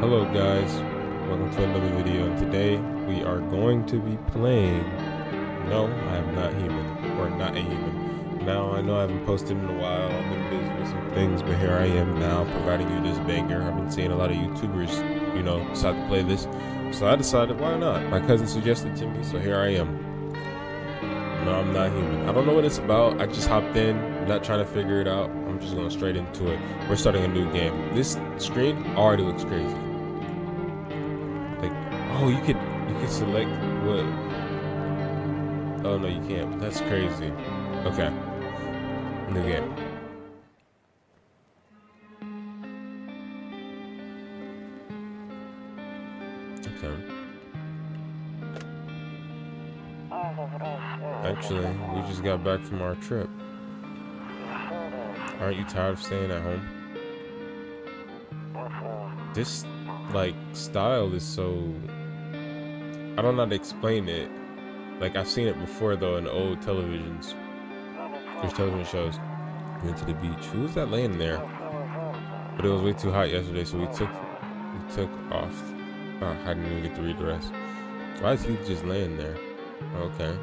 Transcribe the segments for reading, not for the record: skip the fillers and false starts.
Hello guys, welcome to another video, and today we are going to be playing No, I Am Not Human, or Not a Human. Now, I know I haven't posted in a while, I've been busy with some things, but here I am now providing you this banger. I've been seeing a lot of YouTubers, decide to play this, so I decided why not? My cousin suggested to me, so here I am. No, I'm Not Human. I don't know what it's about, I just hopped in, not trying to figure it out. I'm just going straight into it. We're starting a new game. This screen already looks crazy. Like, oh, you could select what? Oh no, you can't. That's crazy. Okay, new game. Okay. Actually, we just got back from our trip. Aren't you tired of staying at home? This style is so, I don't know how to explain it. Like, I've seen it before though in old televisions. There's television shows. We went to the beach. Who was that laying there? But it was way too hot yesterday, so we took off. Oh, I didn't even get to read the rest. Why is he just laying there? Okay.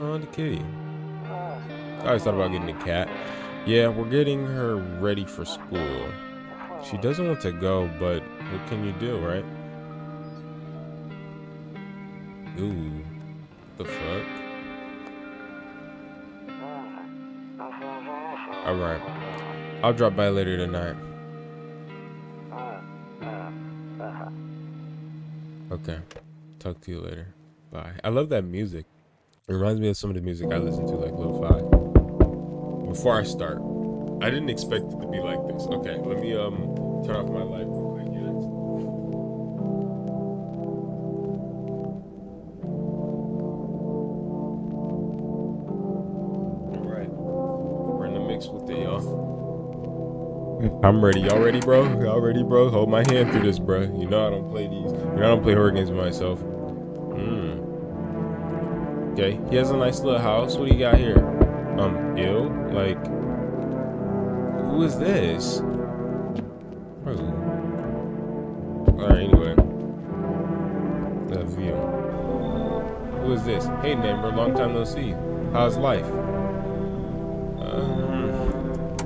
Oh, the kitty. I always thought about getting a cat. Yeah, we're getting her ready for school. She doesn't want to go, but what can you do, right? Ooh, what the fuck? Alright, I'll drop by later tonight. Okay, talk to you later. Bye. I love that music. It reminds me of some of the music I listen to, like lo-fi. Before I start, I didn't expect it to be like this. Okay, let me turn off my light real quick, guys. Alright, we're in the mix with it, y'all. I'm ready. Y'all ready, bro? Y'all ready, bro? Hold my hand through this, bro. You know I don't play these. You know I don't play horror games by myself. Okay, he has a nice little house. What do you got here? Ill? Like, who is this? Bro. Alright, anyway. That view. Who is this? Hey, neighbor, long time no see. How's life?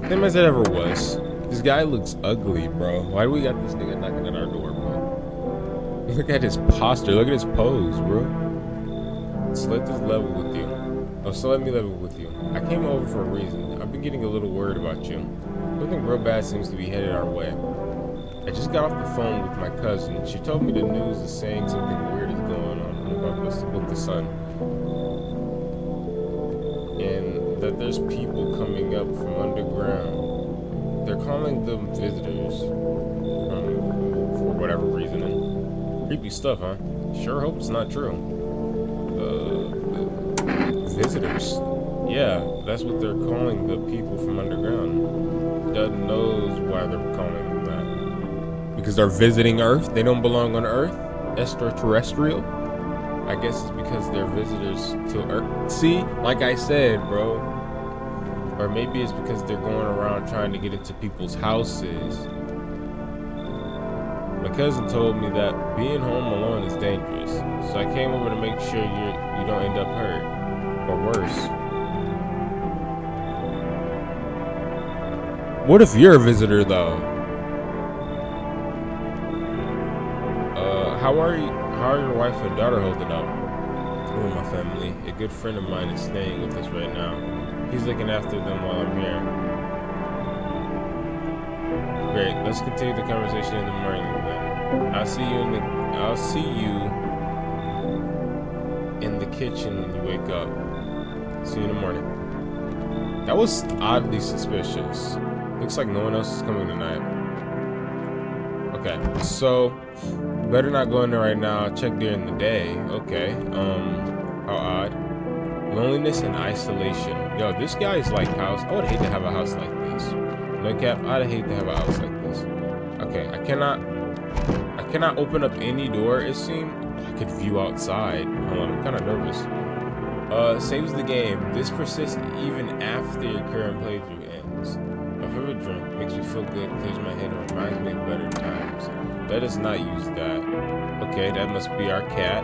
Same as it ever was. This guy looks ugly, bro. Why do we got this nigga knocking at our door, bro? Look at his posture. Look at his pose, bro. So let this level with you. Oh, so let me level with you. I came over for a reason. I've been getting a little worried about you. Something real bad seems to be headed our way. I just got off the phone with my cousin. She told me the news is saying something weird is going on with the sun. And that there's people coming up from underground. They're calling them visitors. For whatever reason. Creepy stuff, huh? Sure hope it's not true. Visitors. Yeah, that's what they're calling the people from underground. Doesn't knows why they're calling them that. Because they're visiting Earth? They don't belong on Earth? Extraterrestrial? I guess it's because they're visitors to Earth. See? Like I said, bro. Or maybe it's because they're going around trying to get into people's houses. My cousin told me that being home alone is dangerous. So I came over to make sure you don't end up hurt. Or worse. What if you're a visitor, though? How are your wife and daughter holding up? Oh, my family. A good friend of mine is staying with us right now. He's looking after them while I'm here. Great. Let's continue the conversation in the morning then. I'll see you in the kitchen when you wake up. See you in the morning. That was oddly suspicious. Looks like no one else is coming tonight. Okay, so better not go in there right now. I'll check during the day. Okay. How odd. Loneliness and isolation. Yo, this guy's like house. I would hate to have a house like this. No cap, I'd hate to have a house like this. Okay, I cannot open up any door, it seemed. I could view outside. Hold on, I'm kind of nervous. Saves the game. This persists even after your current playthrough ends. My favorite drink. Makes me feel good, clears my head, and reminds me of better times. Let us not use that. Okay, that must be our cat.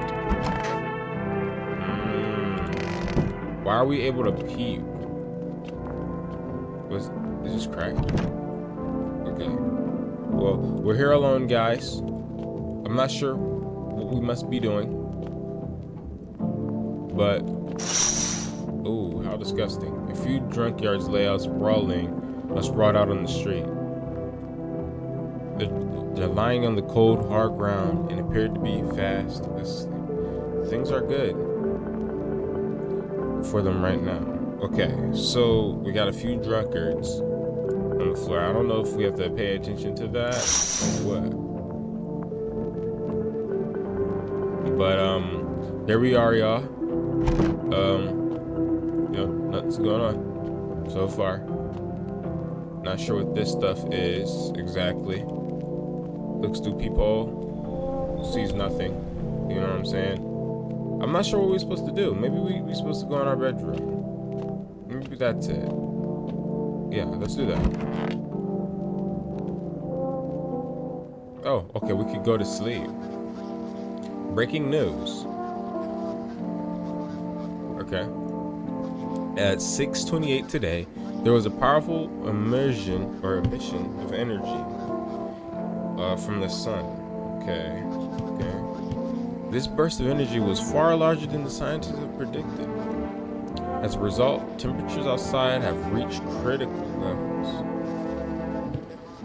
Why are we able to peep? Is this crack? Okay. Well, we're here alone, guys. I'm not sure what we must be doing. But, ooh, how disgusting. A few drunkards lay out sprawled out on the street. They're lying on the cold, hard ground and appeared to be fast asleep. Things are good for them right now. Okay, so we got a few drunkards on the floor. I don't know if we have to pay attention to that or what. But here we are, y'all. Nothing's going on so far. Not sure what this stuff is exactly. Looks through peephole, sees nothing. You know what I'm saying? I'm not sure what we're supposed to do. Maybe we're supposed to go in our bedroom. Maybe that's it. Yeah, let's do that. Oh, okay, we could go to sleep. Breaking news. Okay. At 6:28 today, there was a powerful emission of energy from the sun. Okay. This burst of energy was far larger than the scientists have predicted. As a result, temperatures outside have reached critical levels.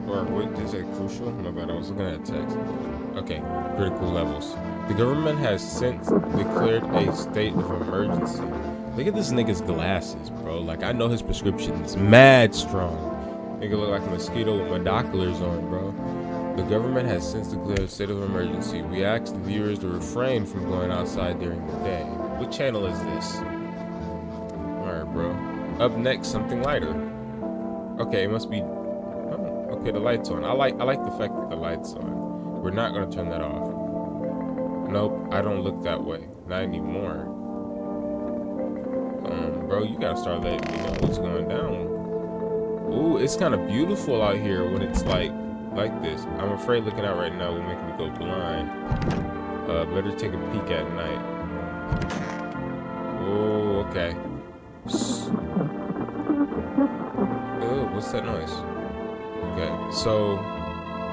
Or what is it? Crucial? My bad, I was looking at text. Okay, critical levels. The government has since declared a state of emergency. Look at this nigga's glasses, bro. Like, I know his prescription is mad strong. Nigga look like a mosquito with binoculars on, bro. The government has since declared a state of emergency. We ask the viewers to refrain from going outside during the day. What channel is this? Alright, bro. Up next, something lighter. Okay, it must be... Oh, okay, the light's on. I like the fact that the light's on. We're not gonna turn that off. Nope, I don't look that way. Not anymore. Bro, you gotta start letting me know what's going down. Ooh, it's kind of beautiful out here when it's like this. I'm afraid looking out right now will make me go blind. Better take a peek at night. Oh, okay. Oh, what's that noise? Okay, so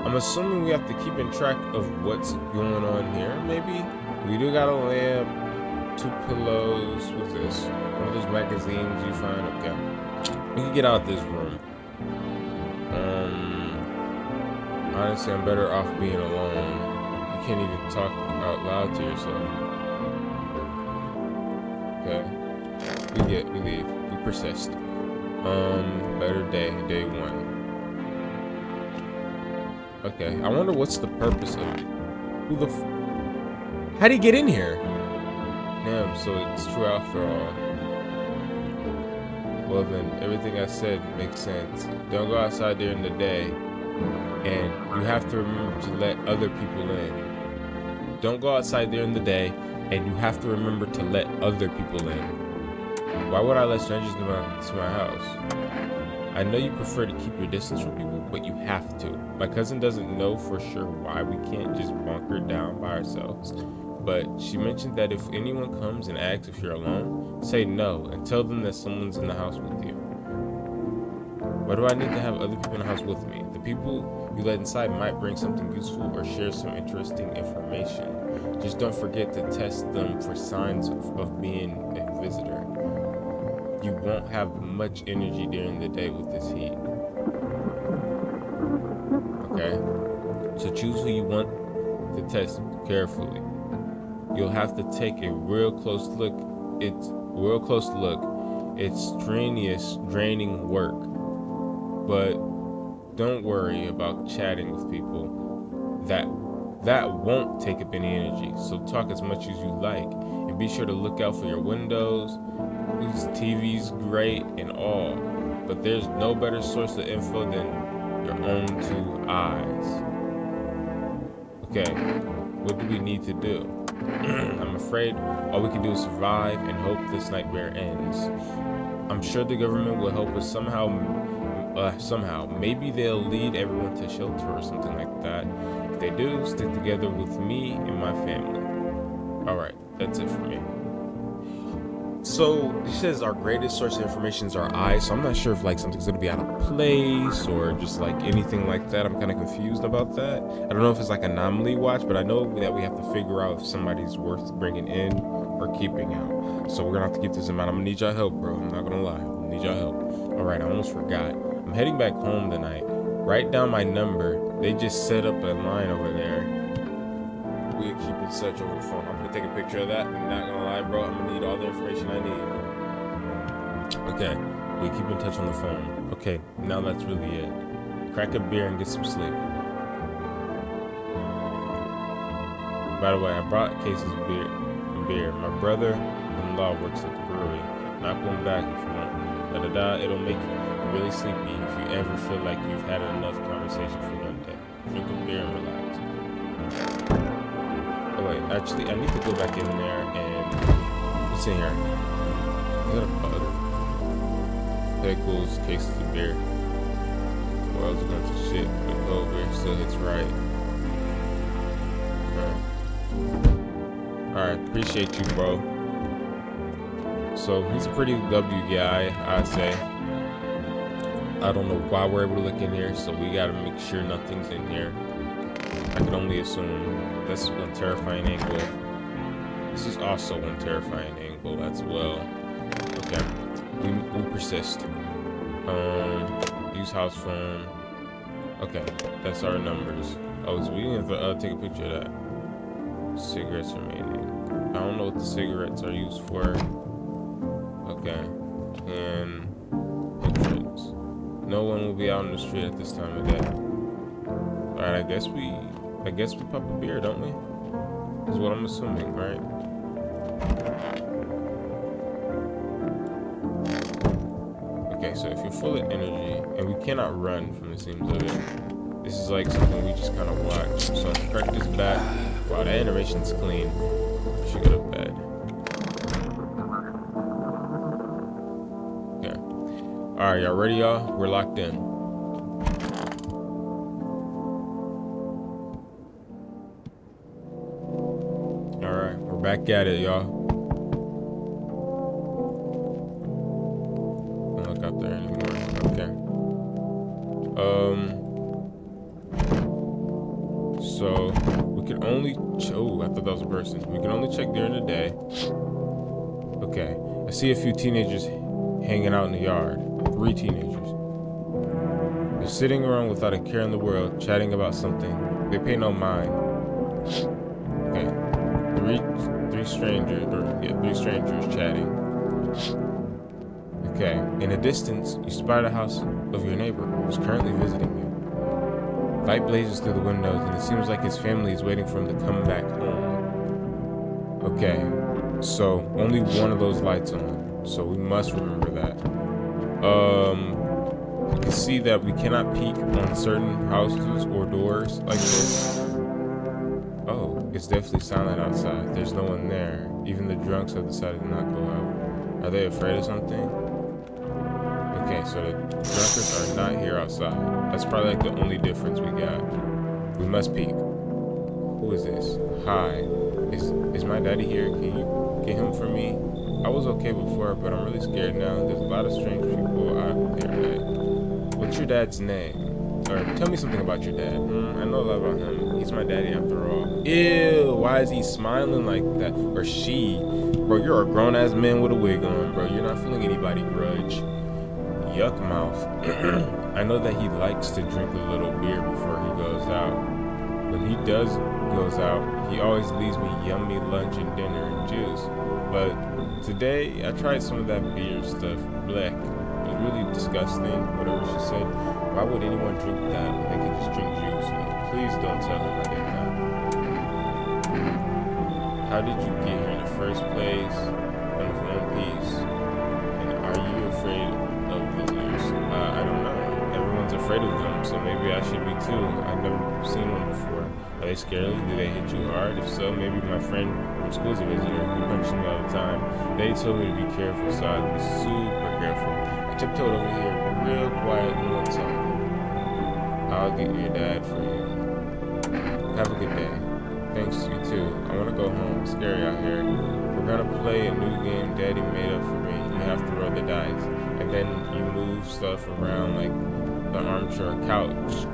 I'm assuming we have to keep in track of what's going on here. Maybe we do got a lamp, 2 pillows. What's this? One of those magazines you find. Okay, we can get out of this room. Honestly, I'm better off being alone. You can't even talk out loud to yourself. Okay. We leave. We persist. Better day 1. Okay, I wonder what's the purpose of it. How'd he get in here? Damn, so it's true after all. Well then, everything I said makes sense. Don't go outside during the day. And you have to remember to let other people in. Don't go outside during the day, and you have to remember to let other people in. Why would I let strangers into my house? I know you prefer to keep your distance from people, but you have to. My cousin doesn't know for sure why we can't just bunker down by ourselves. But she mentioned that if anyone comes and asks if you're alone, say no and tell them that someone's in the house with you. Why do I need to have other people in the house with me? The people you let inside might bring something useful or share some interesting information. Just don't forget to test them for signs of being a visitor. You won't have much energy during the day with this heat. Okay? So choose who you want to test carefully. You'll have to take a real close look. It's strenuous, draining work. But don't worry about chatting with people. That won't take up any energy. So talk as much as you like. And be sure to look out for your windows. This TV's great and all. But there's no better source of info than your own 2 eyes. Okay, what do we need to do? I'm afraid all we can do is survive and hope this nightmare ends. I'm sure the government will help us somehow somehow. Maybe they'll lead everyone to shelter or something like that. If they do, stick together with me and my family. Alright, that's it for me. So he says our greatest source of information is our eyes, so I'm not sure if like something's gonna be out of place or just like anything like that. I'm kind of confused about that. I don't know if it's like anomaly watch, but I know that we have to figure out if somebody's worth bringing in or keeping out. So we're gonna have to keep this in mind. I'm gonna need y'all help, bro. I'm not gonna lie. I'm gonna need y'all help. Alright, I almost forgot. I'm heading back home tonight. Write down my number. They just set up a line over there. We keep in touch over the phone. I'm gonna take a picture of that. I'm not gonna lie, bro. I'm gonna need all the information I need. Okay, we keep in touch on the phone. Okay, now that's really it. Crack a beer and get some sleep. By the way, I brought cases of beer. My brother-in-law works at the brewery. Knock one back if you want. Da-da-da. It'll make you really sleepy if you ever feel like you've had enough conversation for one day. Drink a beer and relax. Oh wait, actually, I need to go back in there and what's in here? Is that a bug? Pickles, cases of beer. Well, I was going to shit, but over still hits right. Alright, appreciate you, bro. So he's a pretty W guy, I'd say. I don't know why we're able to look in here, so we gotta make sure nothing's in here. I can only assume. That's one terrifying angle. This is also one terrifying angle as well. Okay, we persist. Use house phone. Okay, that's our numbers. Oh, so we need to take a picture of that. Cigarettes remaining. I don't know what the cigarettes are used for. Okay, and entrance. No one will be out on the street at this time of day. Alright, I guess we pop a beer, don't we? Is what I'm assuming, right? Okay, so if you're full of energy, and we cannot run from the seams of it, this is like something we just kind of watch. So let's crack this back. Wow, that animation's clean. We should go to bed. Okay. Alright, y'all ready, y'all? We're locked in. Alright, we're back at it, y'all. Don't look out there anymore. Okay. So we can only oh, I thought that was a person. We can only check during the day. Okay. I see a few teenagers hanging out in the yard. 3 teenagers. They're sitting around without a care in the world, chatting about something. They pay no mind. Okay. Three strangers chatting. Okay. In the distance, you spy the house of your neighbor who's currently visiting you. Light blazes through the windows, and it seems like his family is waiting for him to come back home. Okay, so only one of those lights on, so we must remember that. You can see that we cannot peek on certain houses or doors like this. Oh, it's definitely silent outside. There's no one there. Even the drunks have decided to not go out. Are they afraid of something? Okay, so the drunkards are not here outside. That's probably like the only difference we got. We must peek. Who is this? Hi. Is my daddy here? Can you get him for me? I was okay before, but I'm really scared now. There's a lot of strange people out there. Right? What's your dad's name? Or tell me something about your dad. I know a lot about him. He's my daddy after all. Ew, why is he smiling like that? Or she? Bro, you're a grown-ass man with a wig on, bro. You're not feeling anybody grudge. Yuck mouth. I know that he likes to drink a little beer before he goes out. When he goes out, he always leaves me yummy lunch and dinner and juice. But today, I tried some of that beer stuff. Blech. It was really disgusting, whatever she said. Why would anyone drink that when they could just drink juice? Please don't tell him I did that. How did you get here in the first place? And for one piece. And are you afraid of visitors? I don't know. Everyone's afraid of them, so maybe I should be too. I've never seen one before. Are they scary? Do they hit you hard? If so, maybe my friend from school's a visitor. He punches me all the time. They told me to be careful, so I'd be super careful. I tiptoed over here real quiet and we'll talk. I'll get your dad for you. Have a good day. Thanks, you too. I want to go home. It's scary out here. We're gonna play a new game Daddy made up for me. You have to roll the dice. And then you move stuff around like the armchair couch.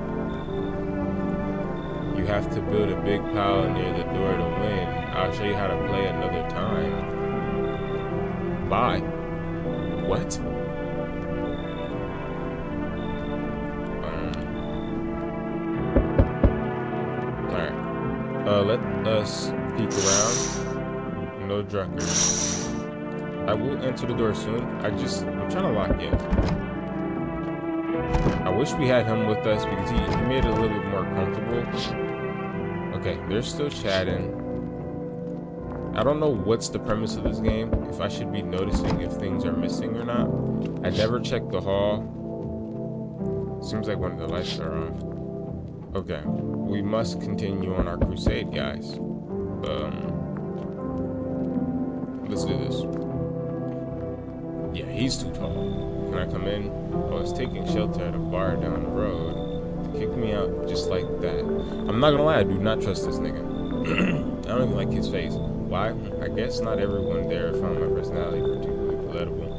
You have to build a big pile near the door to win. I'll show you how to play another time. Bye. What? Let us peek around. No drunkers. I will enter the door soon. I'm trying to lock in. I wish we had him with us because he made it a little bit more comfortable. Okay, they're still chatting. I don't know what's the premise of this game. If I should be noticing if things are missing or not. I never checked the hall. Seems like one of the lights are off. Okay, we must continue on our crusade, guys. Let's do this. Yeah, he's too tall. Can I come in? I was taking shelter at a bar down the road. Kicked me out just like that. I'm not gonna lie, I do not trust this nigga. I don't even like his face. Why? I guess not everyone there found my personality particularly palatable.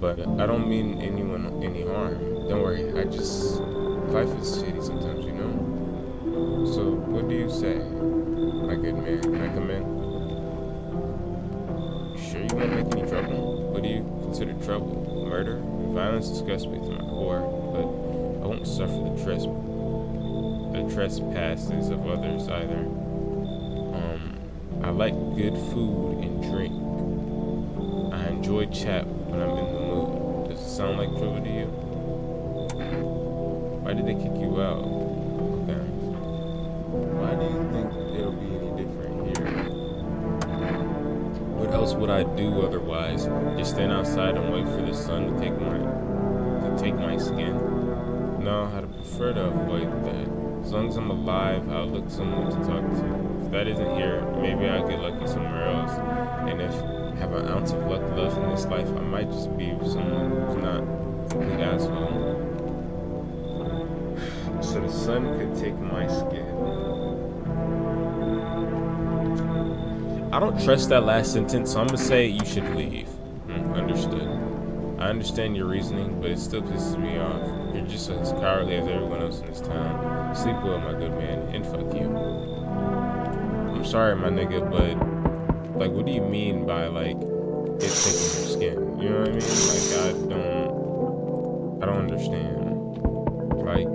But I don't mean anyone any harm. Don't worry, life is shitty sometimes, you know? So, what do you say, my good man? Can I come in? You sure you won't make any trouble? What do you consider trouble? Murder? Violence disgusts me to my core, but I won't suffer the trespasses of others either. I like good food and drink. I enjoy chat when I'm in the mood. Does it sound like trouble to you? Why did they kick you out? Okay. Why do you think it'll be any different here? What else would I do otherwise? Just stand outside and wait for the sun to take my skin? No, I'd prefer to avoid that. As long as I'm alive, I'll look someone to talk to. If that isn't here, maybe I'll get lucky somewhere else. And if I have an ounce of luck left in this life, I might just be with someone who's not a complete asshole. So the sun could take my skin. I don't trust that last sentence, so I'm gonna say you should leave. Understood. I understand your reasoning, but it still pisses me off. You're just as cowardly as everyone else in this town. Sleep well, my good man, and fuck you. I'm sorry, my nigga, but like, what do you mean by like it taking your skin? You know what I mean? Like, I don't understand. Like,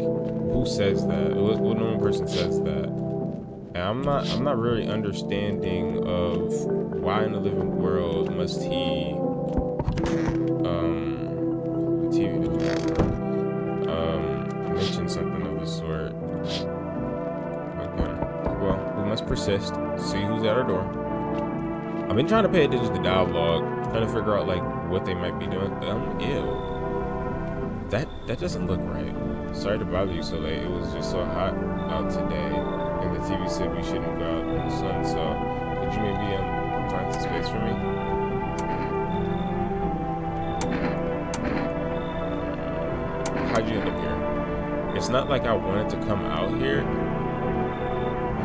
who says that? What normal person says that? And I'm not really understanding of why in the living world must he the TV doesn't mention something of the sort. Okay. Well, we must persist. See who's at our door. I've been trying to pay attention to the dialogue, trying to figure out like what they might be doing. Ew. That doesn't look right. Sorry to bother you so late. It was just so hot out today, and the TV said we shouldn't go out in the sun. So, could you maybe find some space for me? How'd you end up here? It's not like I wanted to come out here.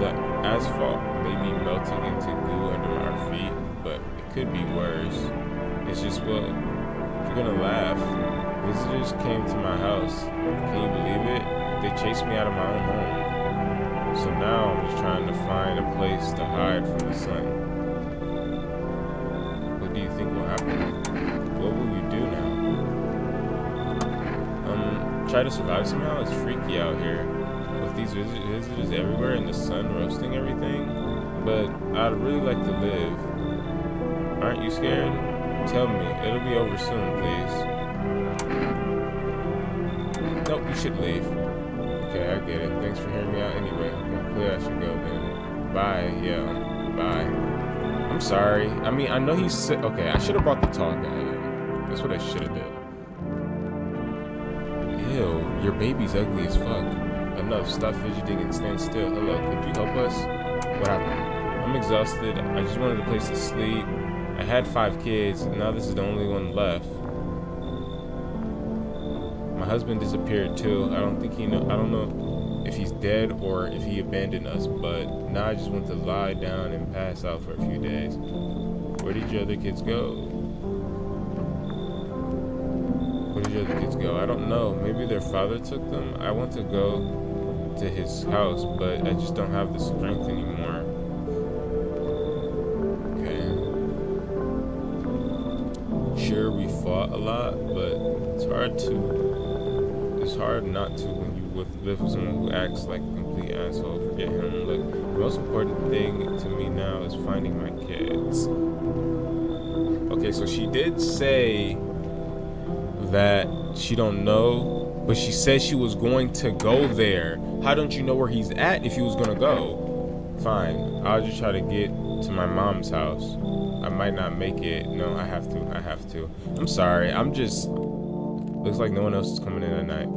The asphalt may be melting into goo under our feet, but it could be worse. It's just, well, you're gonna laugh. Visitors came to my house. Can you believe it? They chased me out of my own home. So now I'm just trying to find a place to hide from the sun. What do you think will happen? What will you do now? Try to survive somehow? It's freaky out here. With these visitors everywhere and the sun roasting everything. But I'd really like to live. Aren't you scared? Tell me. It'll be over soon, please. Nope, you should leave. Okay, I get it. Thanks for hearing me out anyway. Okay, clearly I should go then. Bye, yeah. Bye. I'm sorry. I mean, I know he's sick. Okay, I should have brought the tall guy in. That's what I should have did. Ew, your baby's ugly as fuck. Enough, stop fidgeting and stand still. Hello, could you help us? What happened? I'm exhausted. I just wanted a place to sleep. I had 5 kids, and now this is the only one left. My husband disappeared too. I don't think he know. I don't know if he's dead or if he abandoned us. But now I just want to lie down and pass out for a few days. Where did your other kids go? Where did your other kids go? I don't know. Maybe their father took them. I want to go to his house, but I just don't have the strength anymore. Okay. Sure, we fought a lot, but it's hard not to when you live with someone who acts like a complete asshole. Forget him. Look, the most important thing to me now is finding my kids. Okay, so she did say that she don't know, but she said she was going to go there. How don't you know where he's at if he was gonna go? Fine, I'll just try to get to my mom's house. I might not make it. No, I have to. I'm sorry, looks like no one else is coming in at night.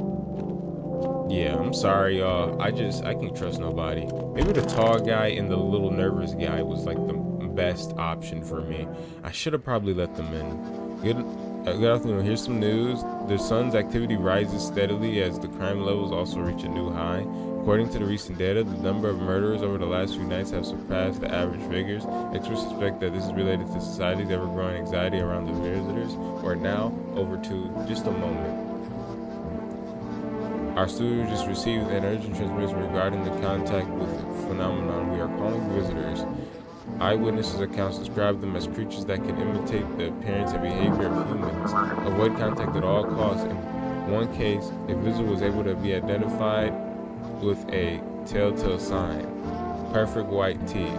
Yeah, I'm sorry, y'all. I can't trust nobody. Maybe the tall guy and the little nervous guy was like the best option for me. I should have probably let them in. Good afternoon. Here's some news. The sun's activity rises steadily as the crime levels also reach a new high. According to the recent data, the number of murders over the last few nights have surpassed the average figures. Experts suspect that this is related to society's ever-growing anxiety around the visitors. Or now, over to just a moment. Our studio just received an urgent transmission regarding the contact with the phenomenon. We are calling visitors. Eyewitnesses' accounts describe them as creatures that can imitate the appearance and behavior of humans. Avoid contact at all costs. In one case, a visitor was able to be identified with a telltale sign: perfect white teeth.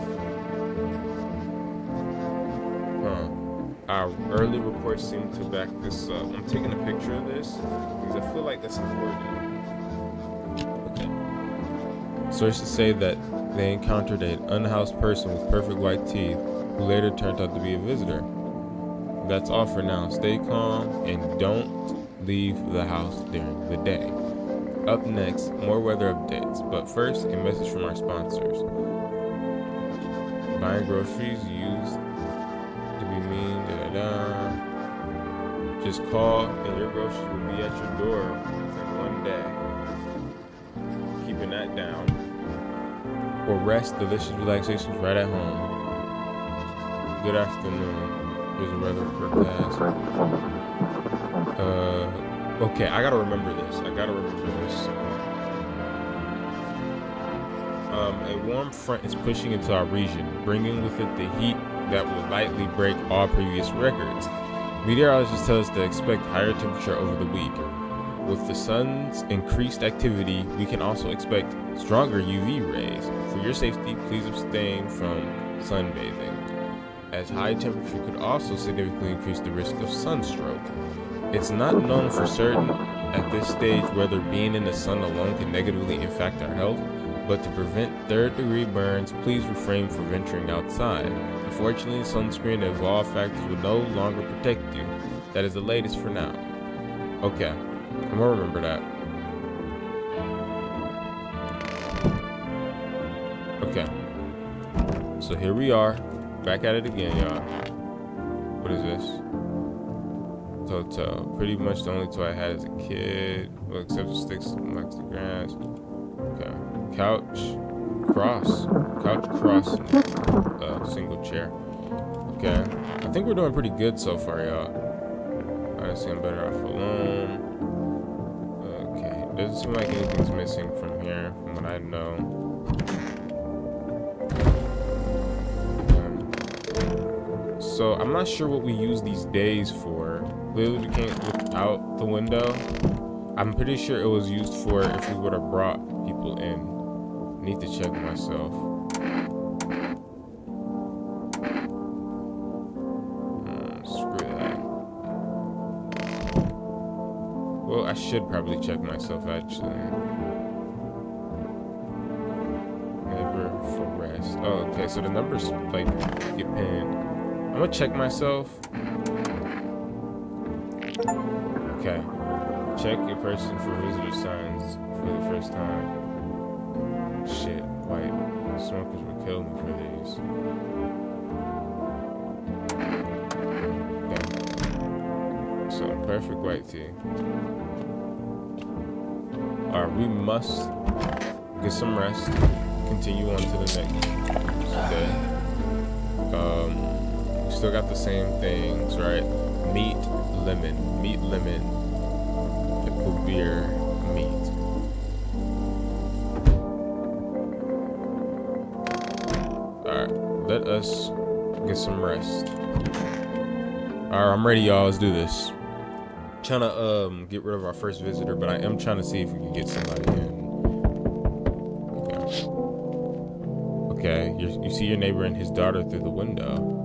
Our early reports seem to back this up. I'm taking a picture of this because I feel like that's important. Sources say that they encountered an unhoused person with perfect white teeth who later turned out to be a visitor. That's all for now. Stay calm and don't leave the house during the day. Up next, more weather updates. But first, a message from our sponsors. Buying groceries used to be mean, Just call and your groceries will be at your door within one day. Keeping that down. Or rest, delicious relaxations right at home. Good afternoon. Here's a weather forecast. Okay, I gotta remember this. A warm front is pushing into our region, bringing with it the heat that will likely break all previous records. Meteorologists tell us to expect higher temperature over the week. With the sun's increased activity, we can also expect stronger UV rays. For your safety, please abstain from sunbathing, as high temperature could also significantly increase the risk of sunstroke. It's not known for certain at this stage whether being in the sun alone can negatively impact our health, but to prevent third-degree burns, please refrain from venturing outside. Unfortunately, sunscreen of all factors will no longer protect you. That is the latest for now. Okay. I'm gonna remember that. Okay. So here we are. Back at it again, y'all. What is this? Toto. Pretty much the only toy I had as a kid. Well, except the sticks amongst the grass. Okay. Couch cross, single chair. Okay. I think we're doing pretty good so far, y'all. Honestly, I'm better off alone. Doesn't seem like anything's missing from here, from what I know. So I'm not sure what we use these days for. Clearly we can't look out the window. I'm pretty sure it was used for if we would have brought people in. I need to check myself. Screw that. Well, I should probably check myself, actually. Never for rest. Oh, okay, so the numbers, like, get pinned. I'm gonna check myself. Okay. Check your person for visitor signs for the first time. Shit, white. Smokers would kill me for these. Okay. So, perfect white tea. Alright, we must get some rest. Continue on to the next day. We still got the same things, right? Meat, lemon, pickle beer, meat. Alright, let us get some rest. Alright, I'm ready, y'all. Let's do this. Trying to get rid of our first visitor, but I am trying to see if we can get somebody in. Okay, you see your neighbor and his daughter through the window.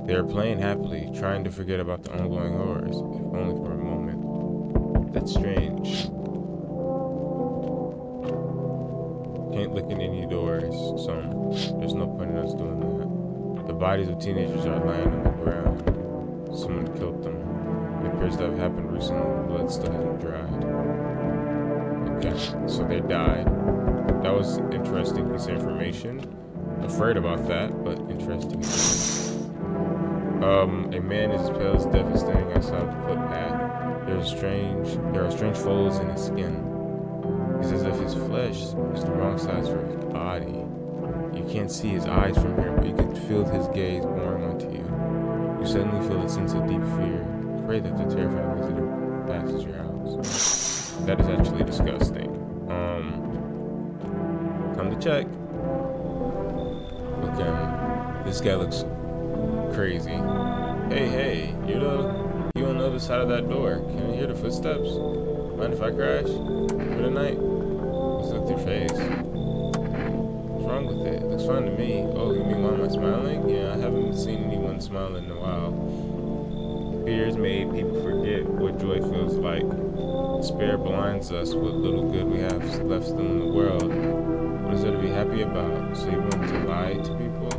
They are playing happily, trying to forget about the ongoing horrors, if only for a moment. That's strange. Can't look in any doors, so there's no point in us doing that. The bodies of teenagers are lying on the ground. Someone killed them. It appears to have happened recently. The blood still hasn't dried. Okay, so they died. That was interesting piece of information. Afraid about that, but interesting. A man is as pale as death is standing outside the footpath. There are strange folds in his skin. It's as if his flesh is the wrong size for his body. You can't see his eyes from here, but you can feel his gaze boring onto you. You suddenly feel a sense of deep fear. Pray that the terrifying visitor passes your house. That is actually disgusting. Time to check. Okay, this guy looks crazy. Hey, you on the other side of that door. Can you hear the footsteps? Mind if I crash for the night? What's with your face? What's wrong with it? Looks fine to me. Oh, you mean why am I smiling? Yeah, I haven't seen anyone smile in a while. Fears made people forget what joy feels like. Despair blinds us what little good we have left still in the world. What is there to be happy about? So you want to lie to people?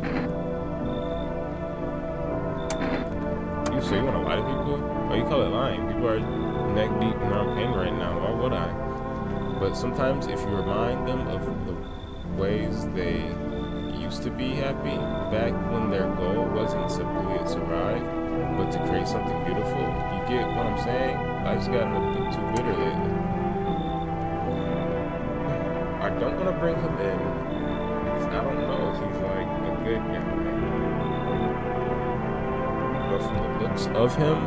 So you want to lie to people? Oh, you call it lying. People are neck deep in their own pain right now. Why would I? But sometimes if you remind them of the ways they used to be happy, back when their goal wasn't simply to survive, but to create something beautiful, you get what I'm saying? Life's gotten a bit too bitter lately. I don't want to bring him in because I don't know if he's like a good guy. But from the looks of him,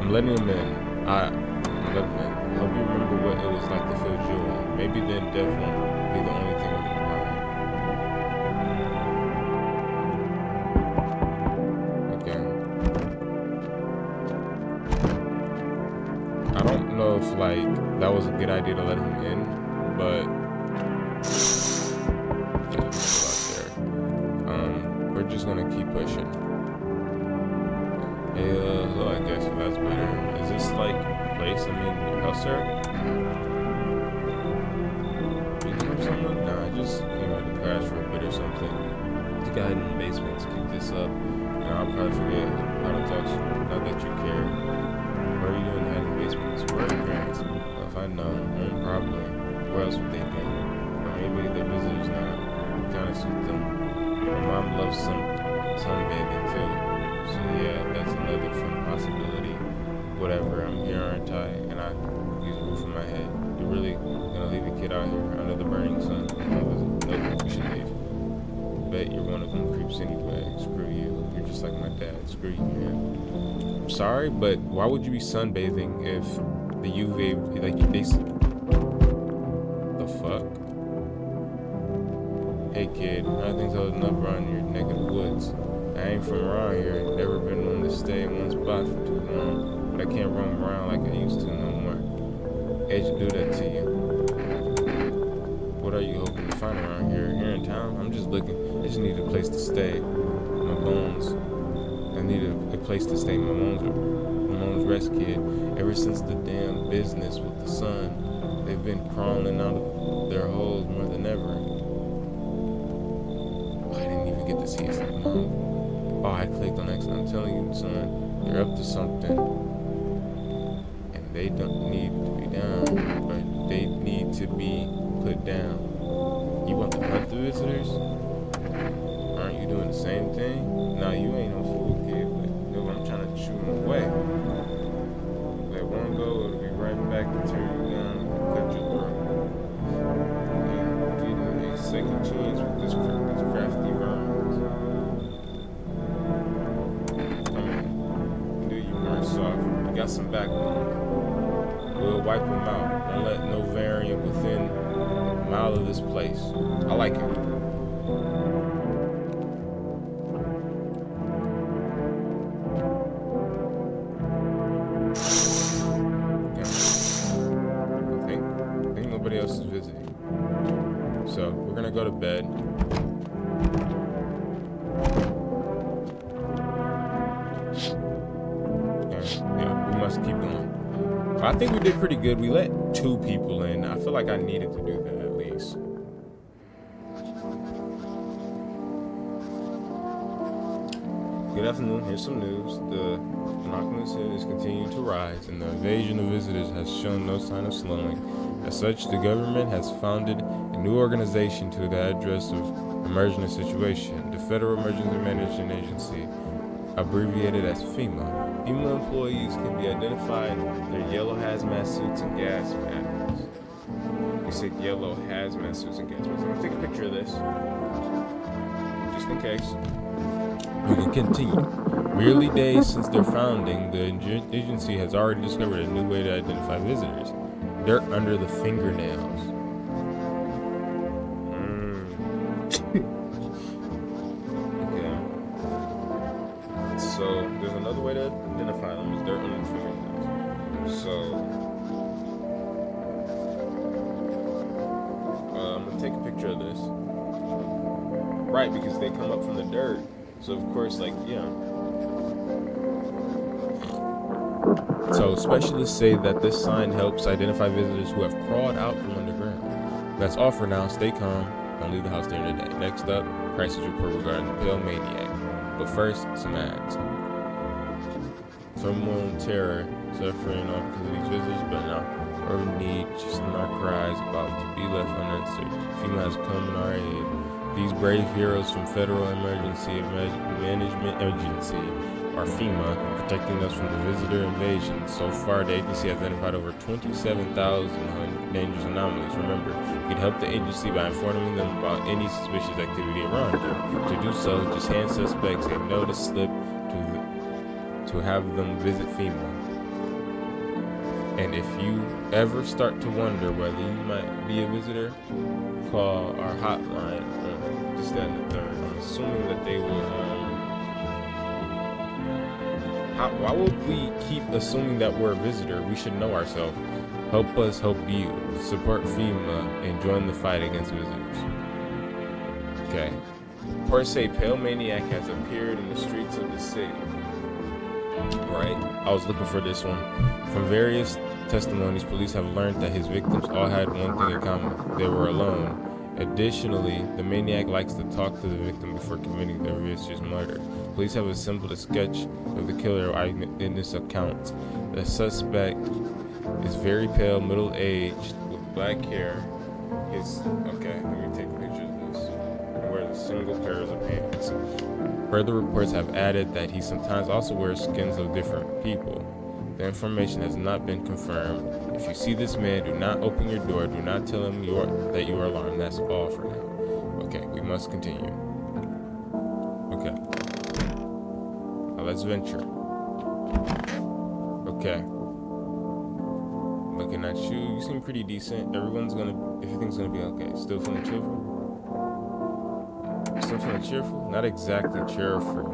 I'm letting him in. I'm letting him in. Help you remember what it was like to feel joy. Maybe then death won't be the only thing on your mind. Okay. I don't know if like that was a good idea to let him in, but we're just gonna keep pushing. Hey, hello, I guess that's better. Is this like a place? I mean, your house, sir? You know someone? Nah, I just came out to crash for a bit or something. Just got in the basement to keep this up, and I'll probably forget how to talk to you. Not that you care. What are you doing hiding in the basement? Where are your parents? Well, if I know, probably. Where else would they be? Or maybe they're visitors now. Kind of suit them. My mom loves sunbathing too, so yeah, that's another fun possibility. Whatever, I'm here, aren't I? And I use a roof on my head. You're really gonna leave a kid out here under the burning sun? Nope, we should leave. Bet you're one of them creeps anyway. Screw you. You're just like my dad. Screw you, man. I'm sorry, but why would you be sunbathing if the UV, like, the fuck? Hey kid, how are things holding up around your neck of the woods? I ain't from around here, never been one to stay in one spot for too long, but I can't roam around like I used to no more. How'd you do that to you? What are you hoping to find around here? Here in town? I'm just looking. I just need a place to stay. My bones. I need a place to stay. My bones rest, kid. Ever since the damn business with the sun, they've been crawling out of their holes more than ever. Get to see his mom. Oh, I clicked on X. I'm telling you, son, they're up to something, and they don't need to be down, but they need to be put down. You want to hunt the visitors? Aren't you doing the same thing? Nah, you ain't no fool, kid. But I'm trying to shoot them away. Let one go, it'll be right back continues with these crafty vermin. Come in. Do you weren't soft. You got some backbone. We'll wipe them out. Don't let no variant within a mile of this place. I like it. I think nobody else is visiting. So we're gonna go to bed. Yeah, we must keep going. I think we did pretty good. We let 2 people in. I feel like I needed to do that at least. Good afternoon. Here's some news. The monogamous is continuing to rise, and the invasion of visitors has shown no sign of slowing. As such, the government has founded a new organization to the address of emergency situation, the Federal Emergency Management Agency, abbreviated as FEMA. FEMA employees can be identified with their yellow hazmat suits and gas masks. We said yellow hazmat suits and gas masks. I'm gonna take a picture of this, just in case. We can continue. Merely days since their founding, the agency has already discovered a new way to identify visitors. Dirt under the fingernails. Okay. So there's another way to identify them. It's dirt under the fingernails. So I'm gonna take a picture of this. Right, because they come up from the dirt. So of course, like, yeah. So specialists say that this sign helps identify visitors who have crawled out from underground. That's all for now. Stay calm. Don't leave the house during the day. Next up, crisis report regarding the Pale Maniac. But first, some ads. Turmoil and terror suffering all because of these visitors, but now urban need, just in our cries about to be left unanswered. FEMA has come in our aid. These brave heroes from Federal Emergency Management Agency, or FEMA, protecting us from the visitor invasion. So far, the agency has identified over 27,000 dangerous anomalies. Remember, you can help the agency by informing them about any suspicious activity around you. To do so, just hand suspects a notice slip to have them visit FEMA. And if you ever start to wonder whether you might be a visitor, call our hotline, this, that, and the third. I'm assuming that they will, why would we keep assuming that we're a visitor? We should know ourselves. Help us help you. Support FEMA and join the fight against visitors. Okay. Reports say Pale Maniac has appeared in the streets of the city. Right? I was looking for this one. From various testimonies, police have learned that his victims all had one thing in common. They were alone. Additionally, the maniac likes to talk to the victim before committing their vicious murder. Police have assembled a sketch of the killer eyewitness accounts. The suspect is very pale, middle-aged, with black hair. Okay, let me take a picture of this. He wears a single pair of pants. Further reports have added that he sometimes also wears skins of different people. The information has not been confirmed. If you see this man, do not open your door. Do not tell him that you are alarmed. That's all for now. Okay, we must continue. Okay. Now let's venture. Okay. Looking at you, you seem pretty decent. Everything's gonna be okay. Still feeling cheerful? Still feeling cheerful? Not exactly cheerful,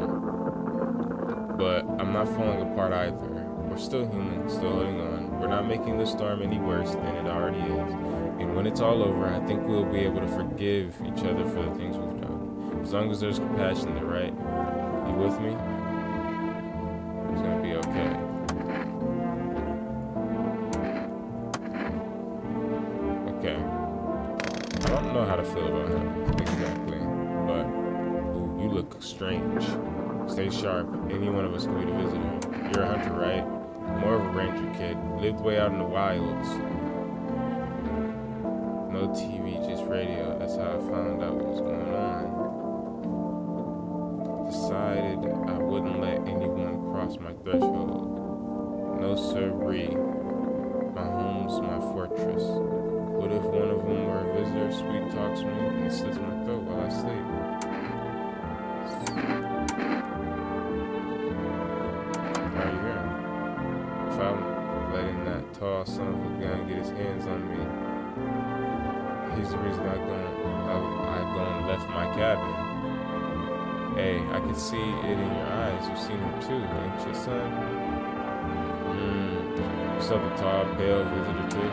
but I'm not falling apart either. We're still human, still holding on. We're not making the storm any worse than it already is. And when it's all over, I think we'll be able to forgive each other for the things we've done. As long as there's compassion there, right? You with me? It's gonna be okay. Okay. I don't know how to feel about him, exactly. But, ooh, you look strange. Stay sharp. Any one of us can be the visitor. You're a hunter, right? More of a ranger kid. Lived way out in the wilds. No TV, just radio. That's how I found out what was going on. Decided I wouldn't let anyone cross my threshold. No sirree. My home's my fortress. What if one of them were a visitor, sweet talks me, and slits my tall son of a gun get his hands on me. He's the reason I gone left my cabin. Hey, I can see it in your eyes. You've seen him too, ain't you, son? You saw the tall, pale visitor too?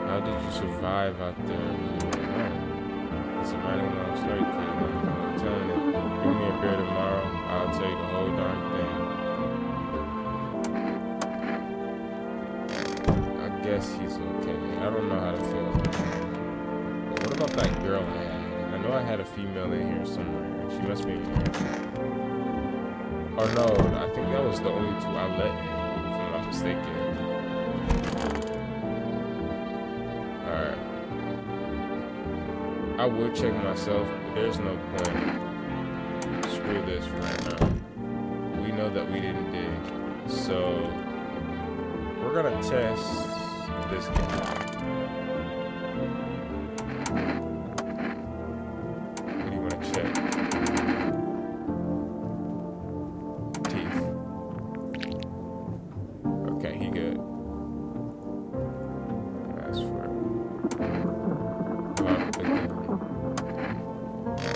How did you survive out there when you were alone? It's a mighty long story, kid. I'm telling it. Bring me a beer tomorrow. I'll tell you the whole darn thing. I guess he's okay. I don't know how to feel. But what about that girl, man? I know I had a female in here somewhere. She must be in here. Oh no, I think that was the only two I let in, if I'm not mistaken. Alright. I would check myself, but there's no point. Screw this for right now. We know that we didn't dig. So we're gonna test this guy. What do you wanna check? Teeth. Okay, he good. That's for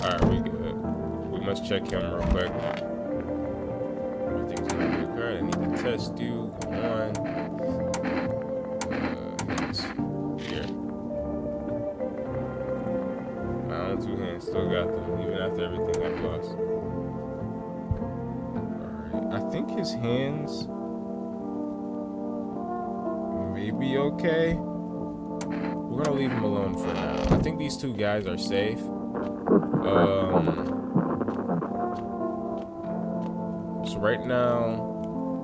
alright, we good. We must check him real quick. Everything's gonna be good. I need to test you. One. Hands. Here. My own two hands still got them, even after everything I've lost. Alright. I think his hands may be okay. We're gonna leave him alone for now. I think these two guys are safe. So right now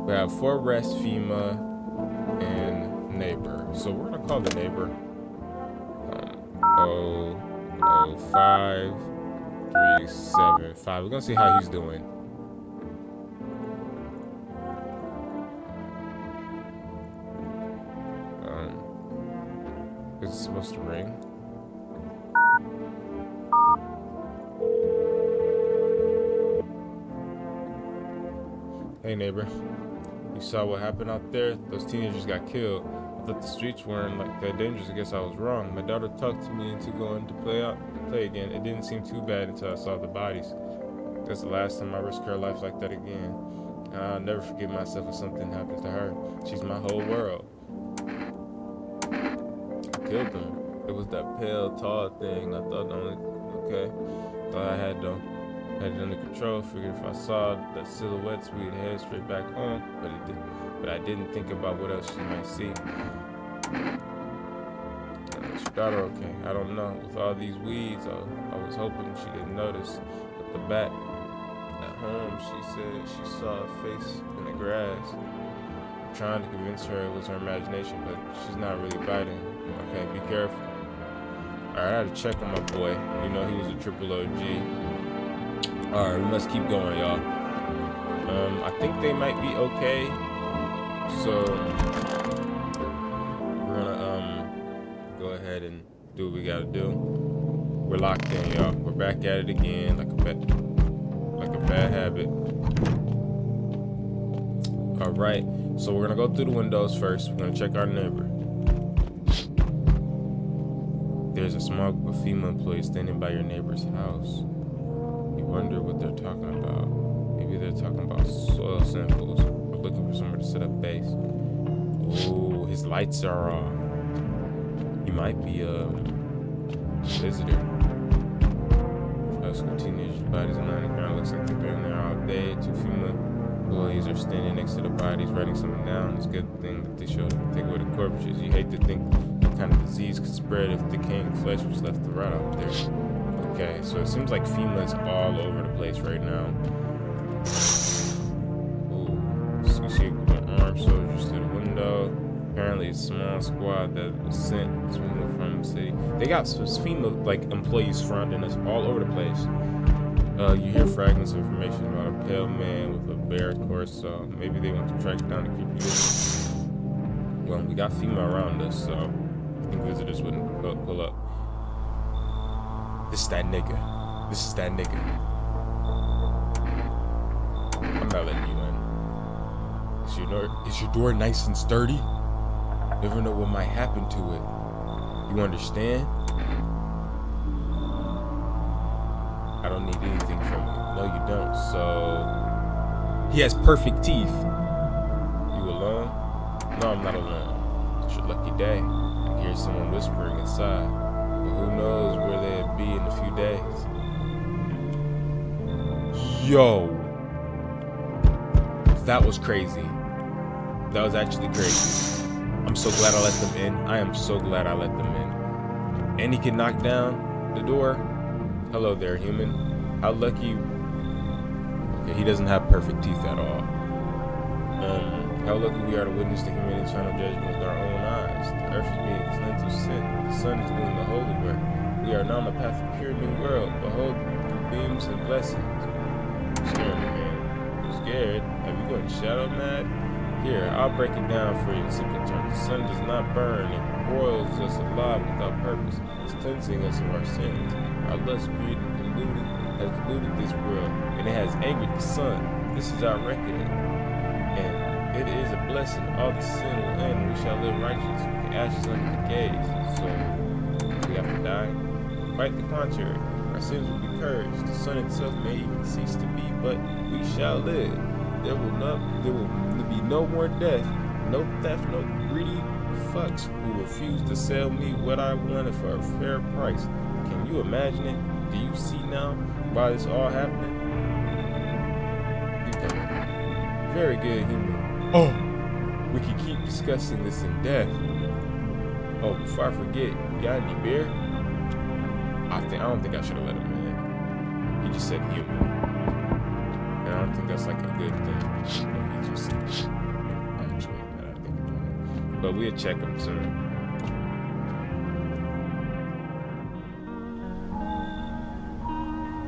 we have 4 rest, FEMA, and neighbor. So we're gonna call the neighbor 05375. We're gonna see how he's doing. Is it supposed to ring? Hey neighbor, you saw what happened out there? Those teenagers got killed. I thought the streets weren't like that dangerous. I guess I was wrong. My daughter talked to me into going to play again. It didn't seem too bad until I saw the bodies. That's the last time I risk her life like that again. I'll never forgive myself if something happens to her. She's my whole world. I killed them. It was that pale, tall thing. I thought thought I had them. Had it under control. Figured if I saw the silhouettes, we'd head straight back home. But I didn't think about what else she might see. Is your daughter okay? I don't know. With all these weeds, I was hoping she didn't notice. But the bat at home, she said she saw a face in the grass. I'm trying to convince her it was her imagination, but she's not really biting. Okay, be careful. Alright, I had to check on my boy. You know he was a triple OG. Alright, we must keep going, y'all. I think they might be okay. So we're gonna go ahead and do what we gotta do. We're locked in, y'all. We're back at it again, like a bad habit. Alright, so we're gonna go through the windows first. We're gonna check our neighbor. There's a small group of FEMA employees standing by your neighbor's house. You wonder what they're talking about. Maybe they're talking about soil samples or looking for somewhere to set up base. Oh, his lights are off. He might be a visitor. High school teenagers' bodies are lying on the ground. Looks like they've been there all day. 2 FEMA employees are standing next to the bodies, writing something down. It's a good thing that they showed up to take away the corpses. You hate to think what kind of disease could spread if decaying flesh was left to rot out there. Okay, so it seems like FEMA's all over the place right now. Ooh, so you see a group of armed soldiers to the window. Apparently, a small squad that was sent to FEMA from the city. They got FEMA employees surrounding us all over the place. You hear fragments of information about a pale man with a bare torso. Maybe they want to track down the creepy visitor. Well, we got FEMA around us, so I think visitors wouldn't pull up. This is that nigga. I'm not letting you in. Is your door nice and sturdy? Never know what might happen to it. You understand? I don't need anything from you. No, you don't. So he has perfect teeth. You alone? No, I'm not alone. It's your lucky day. I can hear someone whispering inside. But who knows where they'll be in a few days. Yo. That was crazy. That was actually crazy. I'm so glad I let them in. I am so glad I let them in. And he can knock down the door. Hello there, human. How lucky. Okay, he doesn't have perfect teeth at all. How lucky we are to witness the humanity's final judgment with our own eyes. The earth is being cleansed of sin. The sun is doing the holy work. We are now on the path of pure new world. Behold, through beams and blessings. Scared, man. Scared? Have you gone shadow mad? Here, I'll break it down for you in simple terms. The sun does not burn. It boils us alive without purpose. It's cleansing us of our sins. Our lust, greed, and polluted has polluted this world, and it has angered the sun. This is our reckoning. And it is a blessing. All the sin will end, and we shall live righteous. The ashes under the gaze. So, we have to die? Quite the contrary. Our sins will be purged. The sun itself may even cease to be, but we shall live. There will be no more death, no theft, no greedy fucks who refuse to sell me what I wanted for a fair price. Can you imagine it? Do you see now why this all happening? Very good, human. Oh, we can keep discussing this in depth. Oh, before I forget, you got any beer? I don't think I should have let him in. He just said human. And I don't think that's like a good thing. He just said actually that I think about it. But we'll check him soon.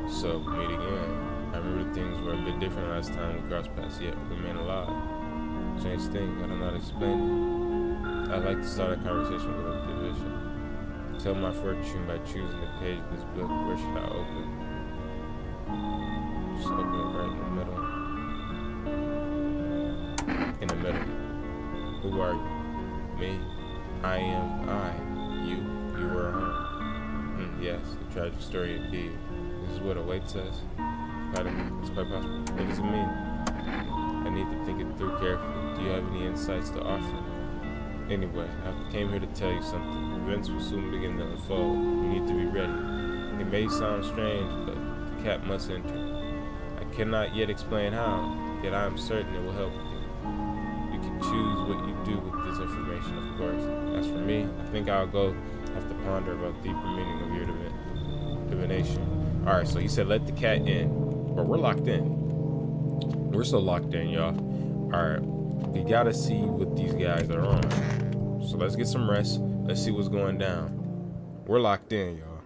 So, meet again. I remember things were a bit different last time we crossed paths, yet remain alive. Strange thing, I don't know how to explain it. I'd like to start a conversation with a division. Tell my fortune by choosing the page of this book. Where should I open? Just open it right in the middle. In the middle. Who are you? Me. I am I. You. You are home. Yes, a tragic story indeed. This is what awaits us. It's quite possible. What does it mean? I need to think it through carefully. Do you have any insights to offer? Anyway, I came here to tell you something. Events will soon begin to unfold. You need to be ready. It may sound strange, but the cat must enter. I cannot yet explain how, yet I am certain it will help you. You can choose what you do with this information, of course. As for me, I think I'll go have to ponder about the deeper meaning of your divination. Alright, so he said let the cat in. But we're locked in. We're so locked in, y'all. Alright, we gotta see what these guys are on. So let's get some rest. Let's see what's going down. We're locked in, y'all.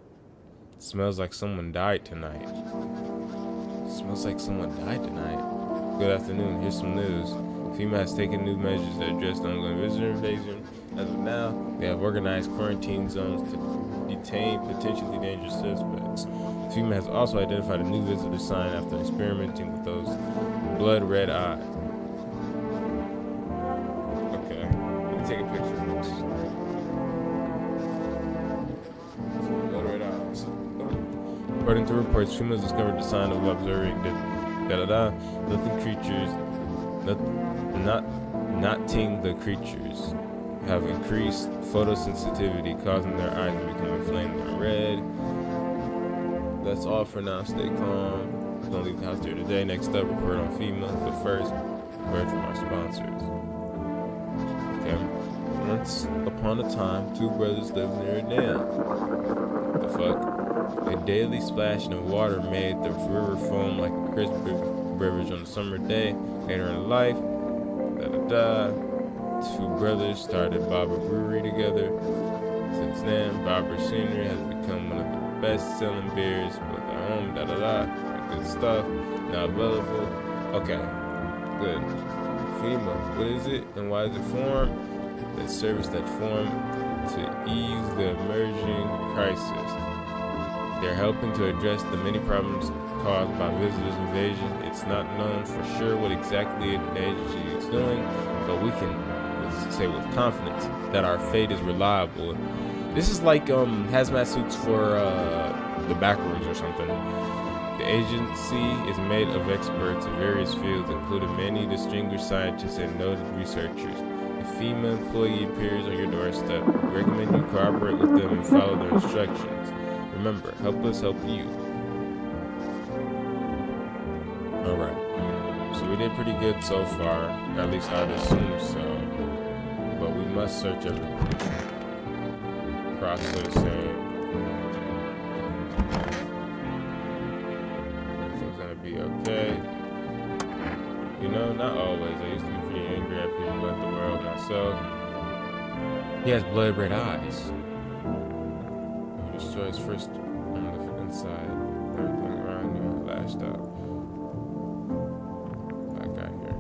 Smells like someone died tonight. Smells like someone died tonight. Good afternoon. Here's some news. FEMA has taken new measures that address the ongoing visitor invasion. As of now, they have organized quarantine zones to detain potentially dangerous suspects. FEMA has also identified a new visitor sign after experimenting with those blood red eyes. Okay, let me take a picture of this. Blood red eyes. According to reports, FEMA has discovered the sign of observing noting the creatures have increased photosensitivity, causing their eyes to become inflamed and red. That's all for now. Stay calm. Don't leave the house here today. Next up, report on FEMA. But first, word from our sponsors. Okay. Once upon a time, two brothers lived near a dam. The fuck? A daily splashing of water made the river foam like a crisp beverage on a summer day. Later in life, two brothers started Bobber Brewery together. Since then, Bobber Senior has become one of the best-selling beers with their own good stuff. Now available. Okay, good. FEMA, what is it and why is it formed? That service that formed to ease the emerging crisis. They're helping to address the many problems caused by visitors' invasion. It's not known for sure what exactly the agency is doing, but we can say with confidence that our fate is reliable. This is like hazmat suits for the backrooms or something. The agency is made of experts in various fields, including many distinguished scientists and noted researchers. If FEMA employee appears on your doorstep, we recommend you cooperate with them and follow their instructions. Remember, help us help you. Alright, so we did pretty good so far, at least I would assume so. But we must search everything. Processing. Everything's gonna be okay. You know, not always. I used to be pretty angry at people at the world myself. He has blood red eyes. He destroys first on the inside. Everything around you lashed out. That guy here.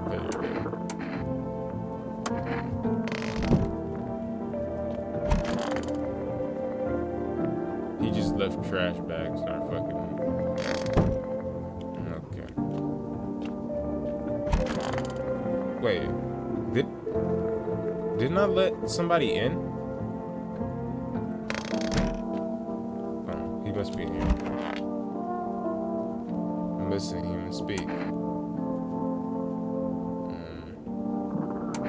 There you go. He just left trash bags, not fucking. Okay. Wait, didn't I let somebody in? Oh, he must be in here. I'm listening to him speak.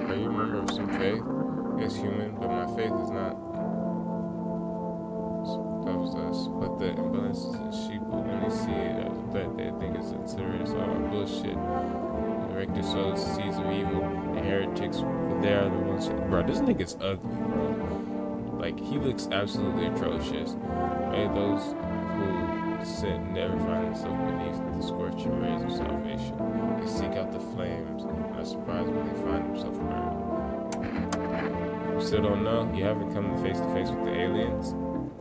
Are you a member of some faith? Yes, human, but my faith is not. That was us. But the imbalances in sheep, when they see it as a threat, they think it's serious. All bullshit. Direct their souls to seeds of evil and heretics, for they are the ones. Bro, this nigga's ugly, bro. Like, he looks absolutely atrocious. May those who sin never find themselves beneath the scorching rays of salvation. They seek out the flames and are surprised when they find themselves burned. You still don't know? You haven't come face to face with the aliens?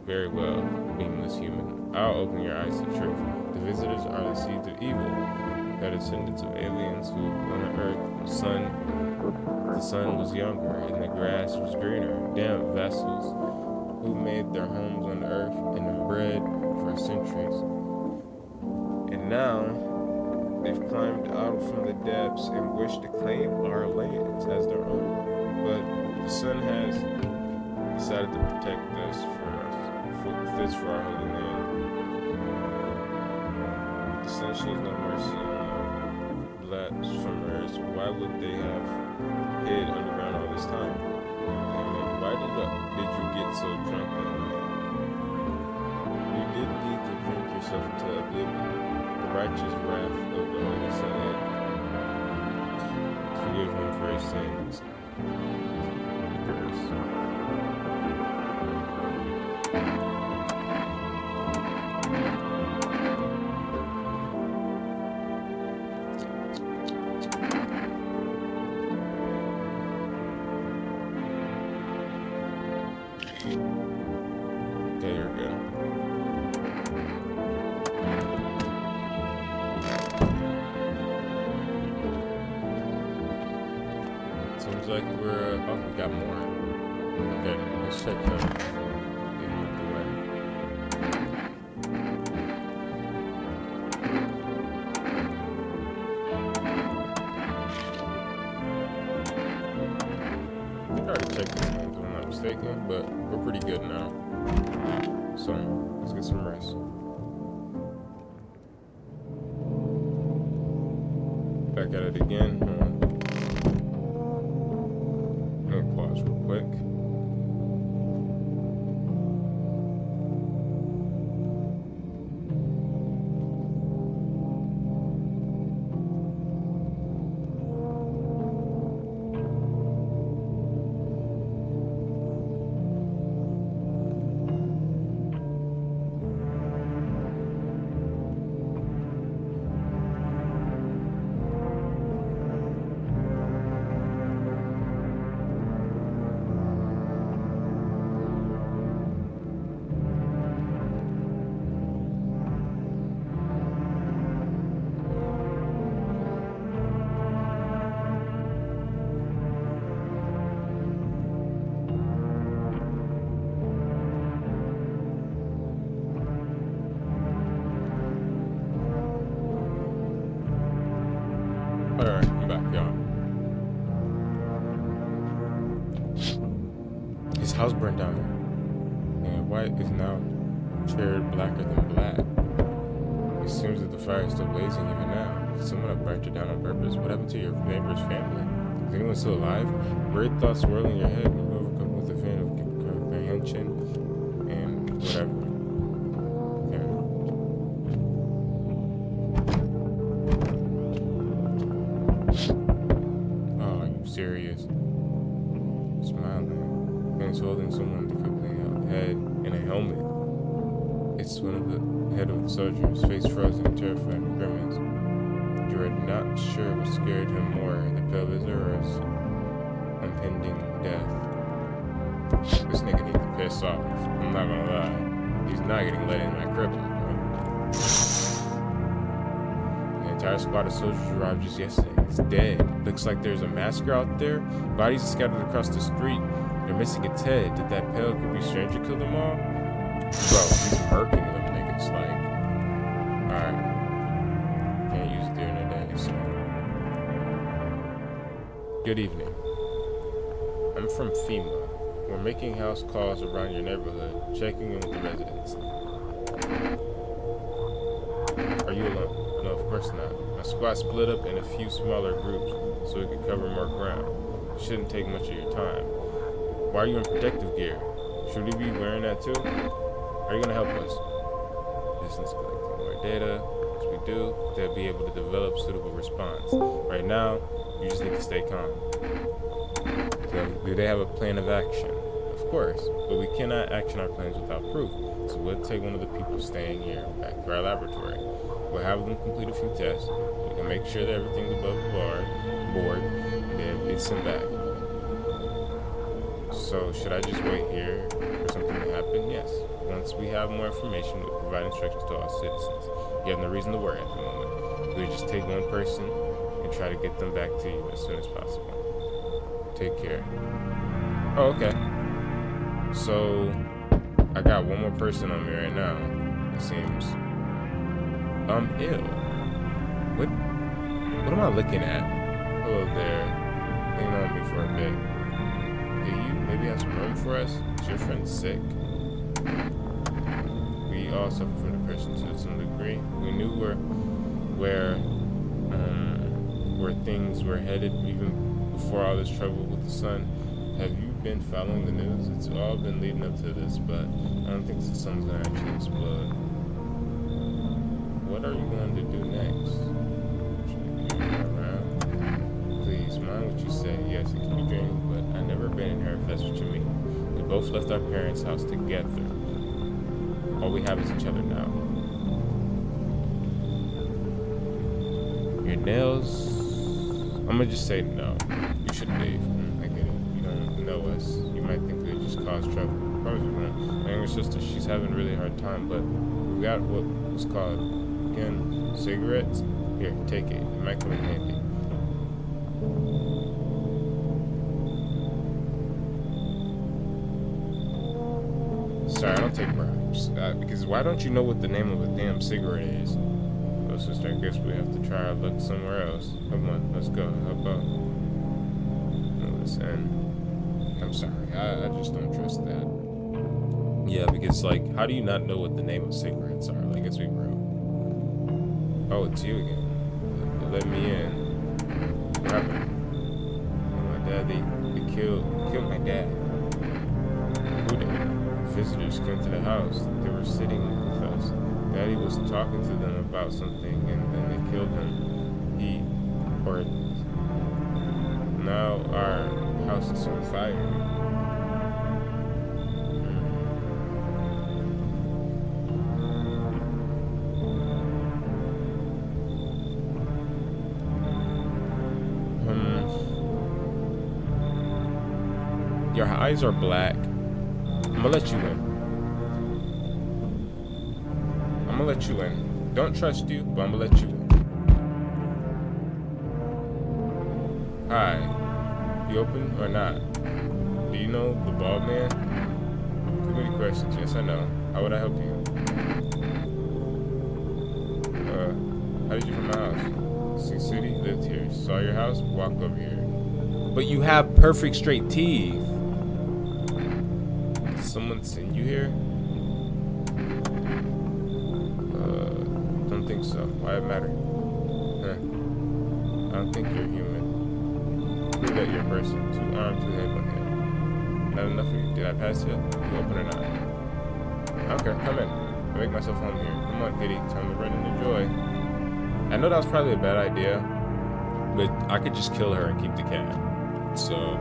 Very well, beamless human. I'll open your eyes to truth. The visitors are the seeds of evil. They're descendants of aliens who, on the earth, the sun was younger and the grass was greener. Damn vessels who made their homes on the earth and have bred for centuries. And now, they've climbed out from the depths and wish to claim our lands as their own. But the sun has decided to protect us for our holy land. The sun shows no mercy on blasphemers. Why would they have hid underground all this time? And why did you get so drunk that night? You didn't need to drink yourself into oblivion. The righteous wrath of the Holy Son. Forgive him for his sins. There you go. Seems like we're oh, we got more. Okay, let's check them. Get out of the way. I think I already checked these things if I'm not mistaken, but we're pretty good now. So, let's get some rest. Back at it again. Let me pause real quick. House burned down, and white is now charred blacker than black. It seems that the fire is still blazing even now. Someone have burnt it down on purpose. What happened to your neighbor's family? Is anyone still alive? Weird thoughts swirl in your head. You overcome with a feeling of comprehension and whatever. Okay. Oh, are you serious? Smiling. And it's holding someone decapitated head in a helmet. It's one of the head of the soldier, his face frozen and terrified and grimace. You are not sure what scared him more, the pale visitor or his impending death. This nigga needs to piss off. I'm not gonna lie. He's not getting let in my crib, bro. The entire squad of soldiers arrived just yesterday. It's dead. Looks like there's a massacre out there. Bodies are scattered across the street. They're missing its head. Did that pale creepy stranger kill them all? Bro, he's murking them niggas, like, alright. Can't use it during the day, so. Good evening. I'm from FEMA. We're making house calls around your neighborhood, checking in with the residents. Are you alone? No, of course not. My squad split up in a few smaller groups so we could cover more ground. It shouldn't take much of your time. Why are you in protective gear? Should we be wearing that too? Are you gonna help us? Business collecting more data. As we do, they'll be able to develop suitable response. Right now, you just need to stay calm. So, do they have a plan of action? Of course, but we cannot action our plans without proof. So we'll take one of the people staying here back to our laboratory. We'll have them complete a few tests. We can make sure that everything's above board, and then be sent back. So, should I just wait here for something to happen? Yes. Once we have more information, we'll provide instructions to all citizens. You have no reason to worry at the moment. We'll just take one person and try to get them back to you as soon as possible. Take care. Oh, okay. So, I got one more person on me right now, it seems. I'm ill. What am I looking at? Hello there. Lean on me for a bit. Do you maybe have some room for us? Is your friend sick? We all suffer from depression to some degree. We knew where things were headed even before all this trouble with the sun. Have you been following the news? It's all been leading up to this, but I don't think the sun's gonna actually explode. What are you going to do next? Should I carry you around? Please, mind what you say. Yes, it can be draining, but I've never been in her if that's what you mean. We both left our parents' house together. All we have is each other now. Your nails? I'm gonna just say no. You should leave. I get it. You don't know us. You might think we just cause trouble. Promise you won't. My younger sister, she's having a really hard time, but we got what was called, again, cigarettes. Here, take it. It might come in handy. Sorry, I don't take bribes. Because why don't you know what the name of a damn cigarette is? Well, sister, I guess we have to try our luck somewhere else. Come on, let's go. Help out. No, listen. I'm sorry. I just don't trust that. Yeah, because, like, how do you not know what the name of cigarettes are? Like, it's me, bro. Oh, it's you again. Let me in. What happened? My dad, they killed my dad. Who did? Visitors came to the house. They were sitting with us. Daddy was talking to them about something, and then they killed him. Now our house is on fire. Your eyes are black. I'm gonna let you in. Don't trust you, but I'm gonna let you in. Hi. You open or not? Do you know the bald man? Too many questions. Yes, I know. How would I help you? How did you from my house? Sea City? Lived here. Saw your house? Walked over here. But you have perfect straight teeth. someone send you here? Don't think so. Why it matter? Huh. I don't think you're human. Prove that you're a person. 2 arms, 2 head, 1 head. Not enough for you. Did I pass it? You open or not? I don't care. Come in. I make myself home here. Come on, kitty. Time to run and enjoy. I know that was probably a bad idea, but I could just kill her and keep the cat. So,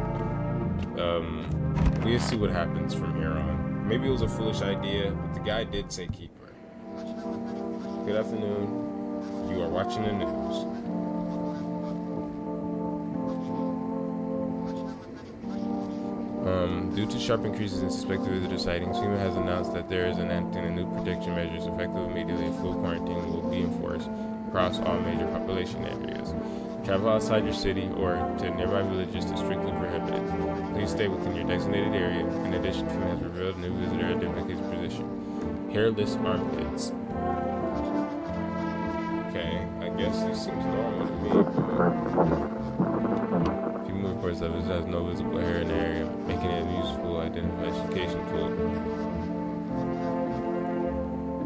we'll see what happens from here on. Maybe it was a foolish idea, but the guy did say keep her. Good afternoon. You are watching the news. Due to sharp increases in suspected visitor sightings, FEMA has announced that there is enacting a new protection measures effective immediately. Full quarantine will be enforced across all major population areas. Travel outside your city or to nearby villages is strictly prohibited. Please stay within your designated area. In addition, FEMA has revealed new visitor identification position: hairless armpits. Okay, I guess this seems normal to me. FEMA reports that visitor has no visible hair in the area, making it a useful identification tool.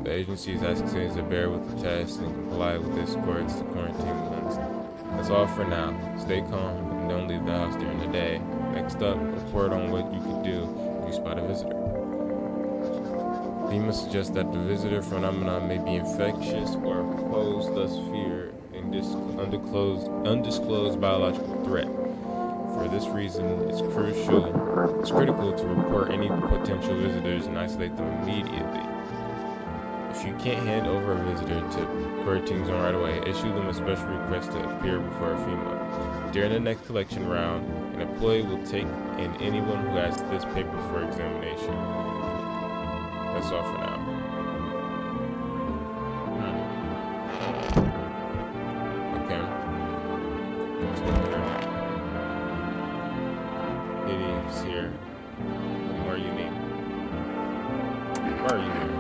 The agency is asking citizens to bear with the test and comply with this accordance to quarantine rules. That's all for now. Stay calm and don't leave the house during the day. Next up, report on what you could do if you spot a visitor. FEMA suggests that the visitor phenomenon may be infectious or pose thus fear and undisclosed biological threat. For this reason, it's critical to report any potential visitors and isolate them immediately. If you can't hand over a visitor to quarantine zone right away, issue them a special request to appear before FEMA. During the next collection round, an employee will take in anyone who has this paper for examination. That's all for now. Okay. Let's go here. Kitty's here. What more you need? Why are you here?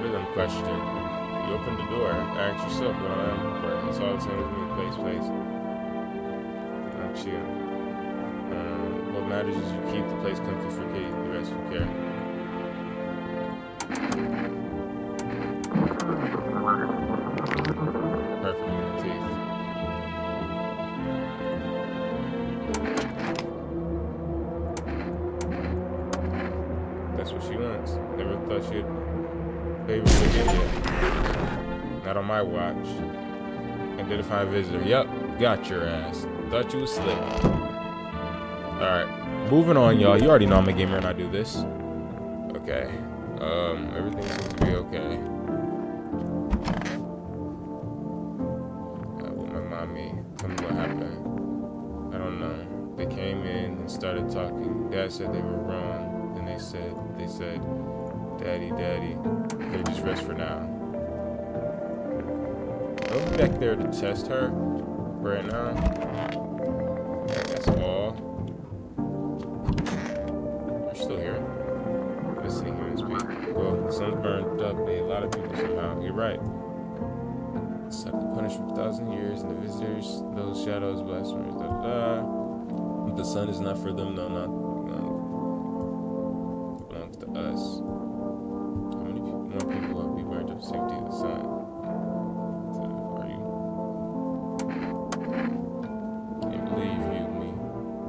Rhythm question. You open the door. Ask yourself what I am for. It's all the same as me. Place. Not you. What matters is you keep the place comfy for Kitty. The rest will care. Perfect teeth. That's what she wants. Never thought she'd favor Virginia. Not on my watch. Identify a visitor. Yep, got your ass. Thought you was slick. Alright, moving on, y'all. You already know I'm a gamer and I do this. Okay. Everything seems to be okay. With my mommy. Tell me what happened. I don't know. They came in and started talking. Dad said they were wrong. Then they said, Daddy, okay, just rest for now. I'll be back there to test her right now. That's all. They're still here. Listening humans speak. Well, the sun's burned up a lot of people somehow. You're right. It's like the punishment for 1,000 years, and the visitors, those shadows, blasphemers, The sun is not for them, no, not belongs to us. How many more people will be burned up safety of the sun?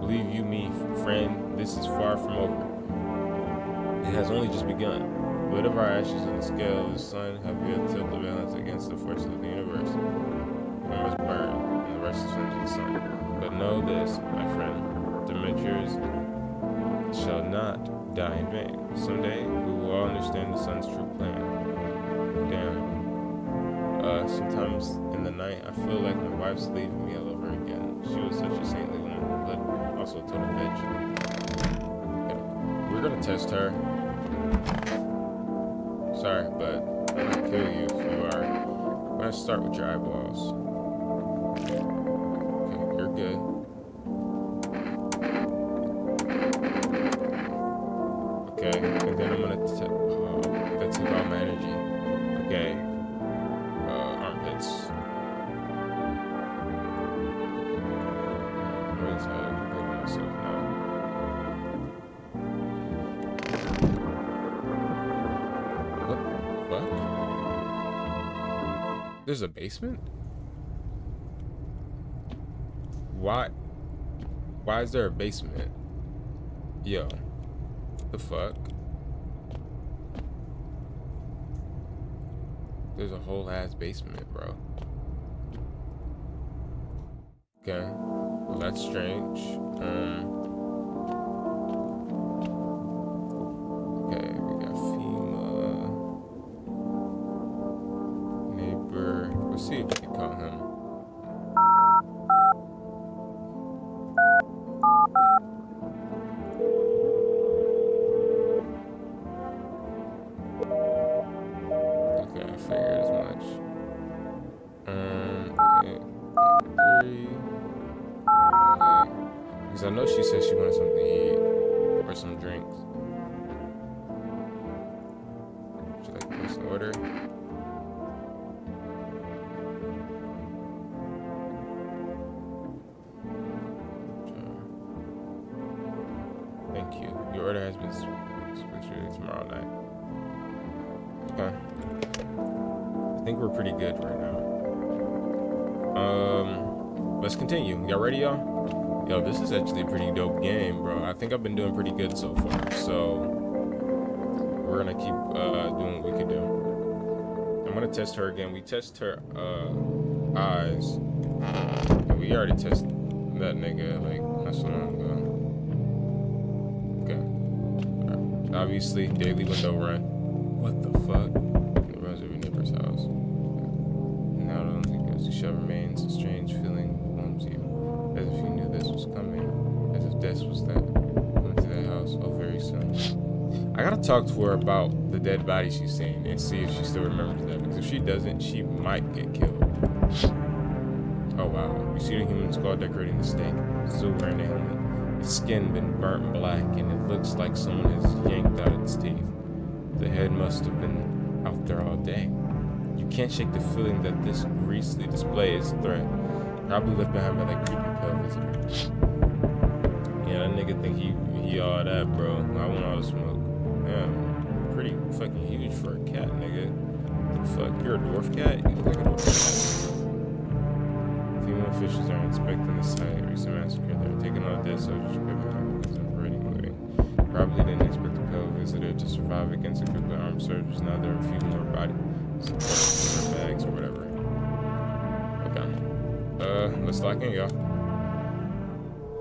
Believe you me, friend, this is far from over. It has only just begun. Weight of our ashes in the scale of the sun have yet tilt the balance against the forces of the universe. One must burn, and the rest is flames of the sun. But know this, my friend, the Dementors shall not die in vain. Someday, we will all understand the sun's true plan. Damn. Sometimes in the night, I feel like my wife's leaving me all over again. She was such a saintly woman, but also a total bitch. Yeah. We're gonna test her. Sorry, but I'm gonna kill you if you are. I'm gonna start with your eyeballs. Okay, you're good. Okay, and then I'm gonna that took all my energy. Okay. Armpits. I'm really tired of myself now. There's a basement? Why is there a basement? Yo, the fuck? There's a whole ass basement, bro. Okay, well that's strange. Okay, we got FEMA neighbor. Let's see if we can call him. Okay, I figured as much. 3. Because I know she said she wanted something to eat or some drinks. Would you like to place an order? Thank you. Your order has been switched tomorrow night. Okay. I think we're pretty good right now. Let's continue. Y'all ready, y'all? Yo, this is actually a pretty dope game, bro. I think I've been doing pretty good so far. So we're gonna keep doing what we can do. I'm gonna test her again. We test her eyes. And we already tested that nigga like not so long ago. Okay. Right. Obviously, daily window run. What the fuck? It runs every neighbor's house. Now I don't think it shall remains. A strange feeling warms you, as if you knew this was coming, as if death was that coming to that house. Oh, very soon. I gotta talk to her about the dead body she's seen and see if she still remembers that. Because if she doesn't, she might get killed. Oh wow! You see the human skull decorating the stake. Still wearing a helmet. Its skin been burnt black, and it looks like someone has yanked out its teeth. The head must have been out there all day. You can't shake the feeling that this grisly display is a threat. Probably left behind by that creepy pale visitor. Yeah, that nigga think he all that, bro. I want all the smoke. Damn, pretty fucking huge for a cat, nigga. The fuck? You're a dwarf cat? You look like a dwarf cat. Female officials are inspecting the site. Recent massacre. They're taking all dead soldiers' equipment and already moving. Probably didn't expect the pale visitor to survive against a group of armed soldiers. Now there are a few more bodies. Some bags or whatever. Okay. Let's lock in, y'all.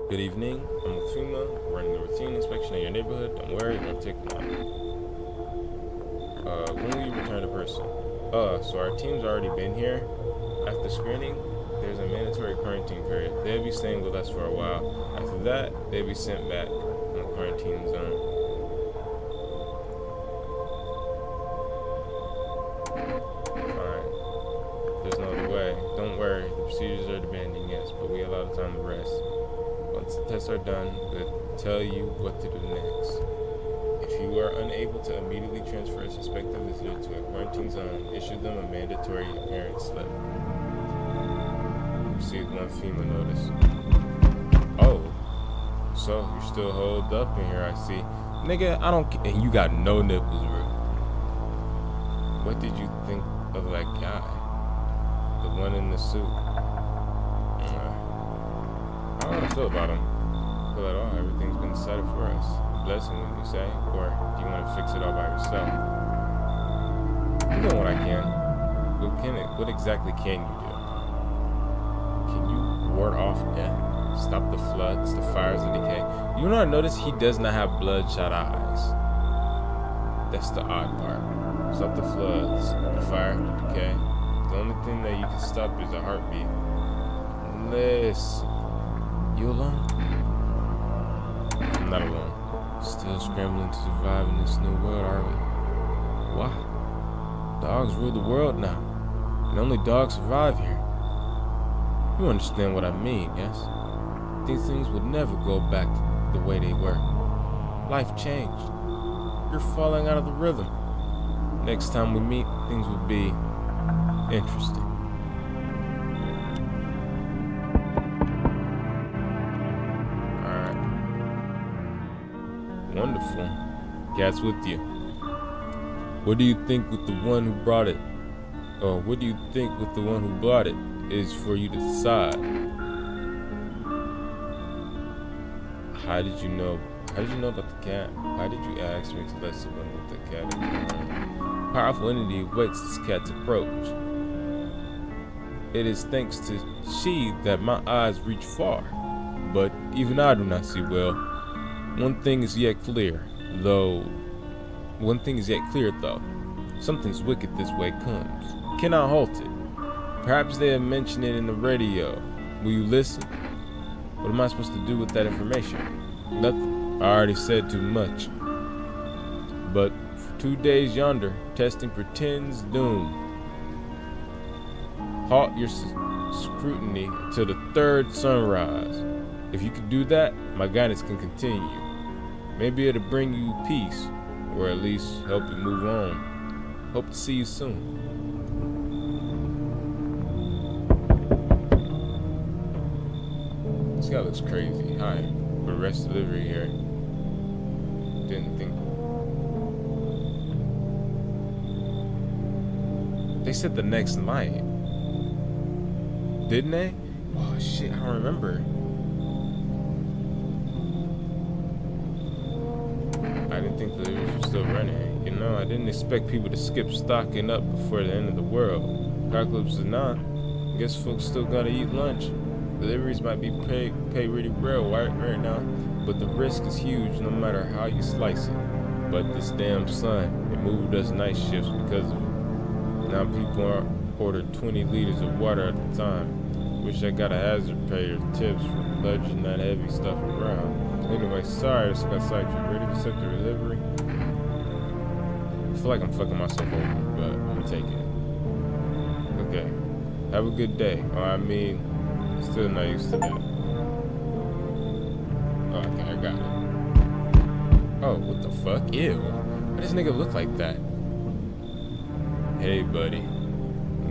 Good evening. I'm with FEMA. We're running a routine inspection of your neighborhood. Don't worry, it won't take long. When will you return to person? So our team's already been here. After screening, there's a mandatory quarantine period. They'll be staying with us for a while. After that, they'll be sent back in the quarantine zone. Don't worry, the procedures are demanding, yes, but we allow the time to rest. Once the tests are done, we'll tell you what to do next. If you are unable to immediately transfer a suspected visitor to a quarantine zone, issue them a mandatory appearance slip. Received one FEMA notice. Oh, so you're still holed up in here, I see. Nigga, I don't care. And you got no nipples, bro. What did you think of that guy? The one in the suit. I don't know how I feel about him. I feel at all. Everything's been decided for us. A blessing, wouldn't you say? Or do you want to fix it all by yourself? I'm doing what I can. What exactly can you do? Can you ward off death? Stop the floods, the fires, and decay? You know, I noticed he does not have bloodshot eyes. That's the odd part. Stop the floods, the fire, the decay. The only thing that you can stop is a heartbeat. Listen. You alone? I'm not alone. Still scrambling to survive in this new world, are we? Why? Dogs rule the world now. And only dogs survive here. You understand what I mean, yes? These things would never go back to the way they were. Life changed. You're falling out of the rhythm. Next time we meet, things will be interesting. Alright. Wonderful. Cat's with you. What do you think with the one who brought it? Or what do you think with the one who bought it is for you to decide? How did you know? How did you know about the cat? Why did you ask me to let someone with the cat in the room? Powerful entity awaits this cat's approach. It is thanks to she that my eyes reach far, but even I do not see well. One thing is yet clear, though. Something's wicked this way comes. Cannot halt it. Perhaps they have mentioned it in the radio. Will you listen? What am I supposed to do with that information? Nothing. I already said too much. But for 2 days yonder, testing pretends doom. Halt your scrutiny till the third sunrise. If you can do that, my guidance can continue. Maybe it'll bring you peace, or at least help you move on. Hope to see you soon. This guy looks crazy. Hi, for rest delivery here. Didn't think. They said the next night. Didn't they? Oh shit, I don't remember. I didn't think the deliveries were still running. You know, I didn't expect people to skip stocking up before the end of the world. Apocalypse is not. Guess folks still gotta eat lunch. Deliveries might be paid really well right now, but the risk is huge no matter how you slice it. But this damn sun, it moved us night shifts because of it. Now people are ordered 20 liters of water at a time. Wish I got a hazard pay or tips for lugging that heavy stuff around. Anyway, sorry, I just got sidetracked. Ready to accept the delivery? I feel like I'm fucking myself over, but I'm taking it. Okay. Have a good day. Oh, I mean, still not used to that. Oh, okay, I got it. Oh, what the fuck? Ew. Why does this nigga look like that? Hey, buddy.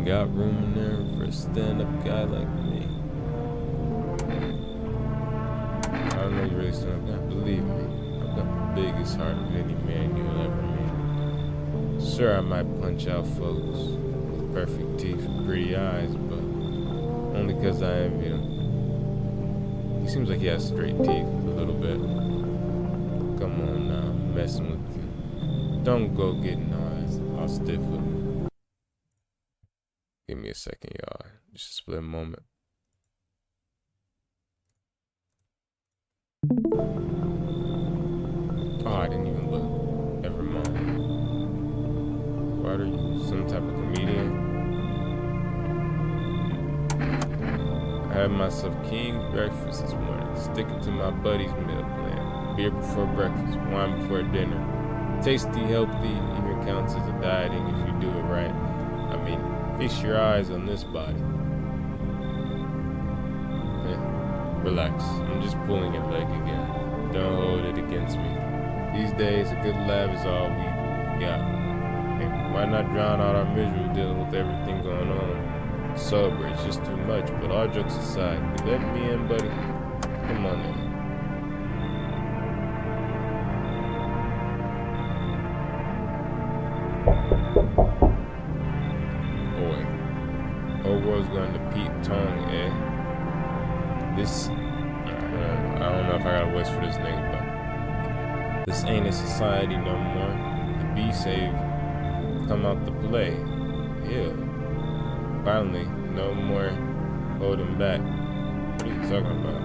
Got room in there for a stand-up guy like me? I don't know you really stand-up guy. Believe me, I've got the biggest heart of any man you'll ever meet. Sure, I might punch out folks with perfect teeth and pretty eyes, but only because I envy him. He seems like he has straight teeth a little bit. Come on now, I'm messing with you. Don't go getting all stiff with me. Give me a second, y'all. Just a split moment. Oh, I didn't even look. Never mind. What are you, some type of comedian? I had myself king's breakfast this morning, sticking to my buddy's meal plan. Beer before breakfast, wine before dinner. Tasty, healthy, even counts as a dieting if you do it right. I mean, feast your eyes on this body. Relax, I'm just pulling your leg again. Don't hold it against me. These days, a good laugh is all we got. And why not drown out our misery dealing with everything going on? Sober, it's just too much, but all jokes aside, you let me in, buddy? Come on in. Whole world's going to Pete Tong, eh? This, I don't know if I got a voice for this nigga, but this ain't a society no more. The B-Save come out to play. Yeah. Finally, no more holding back. What are you talking about?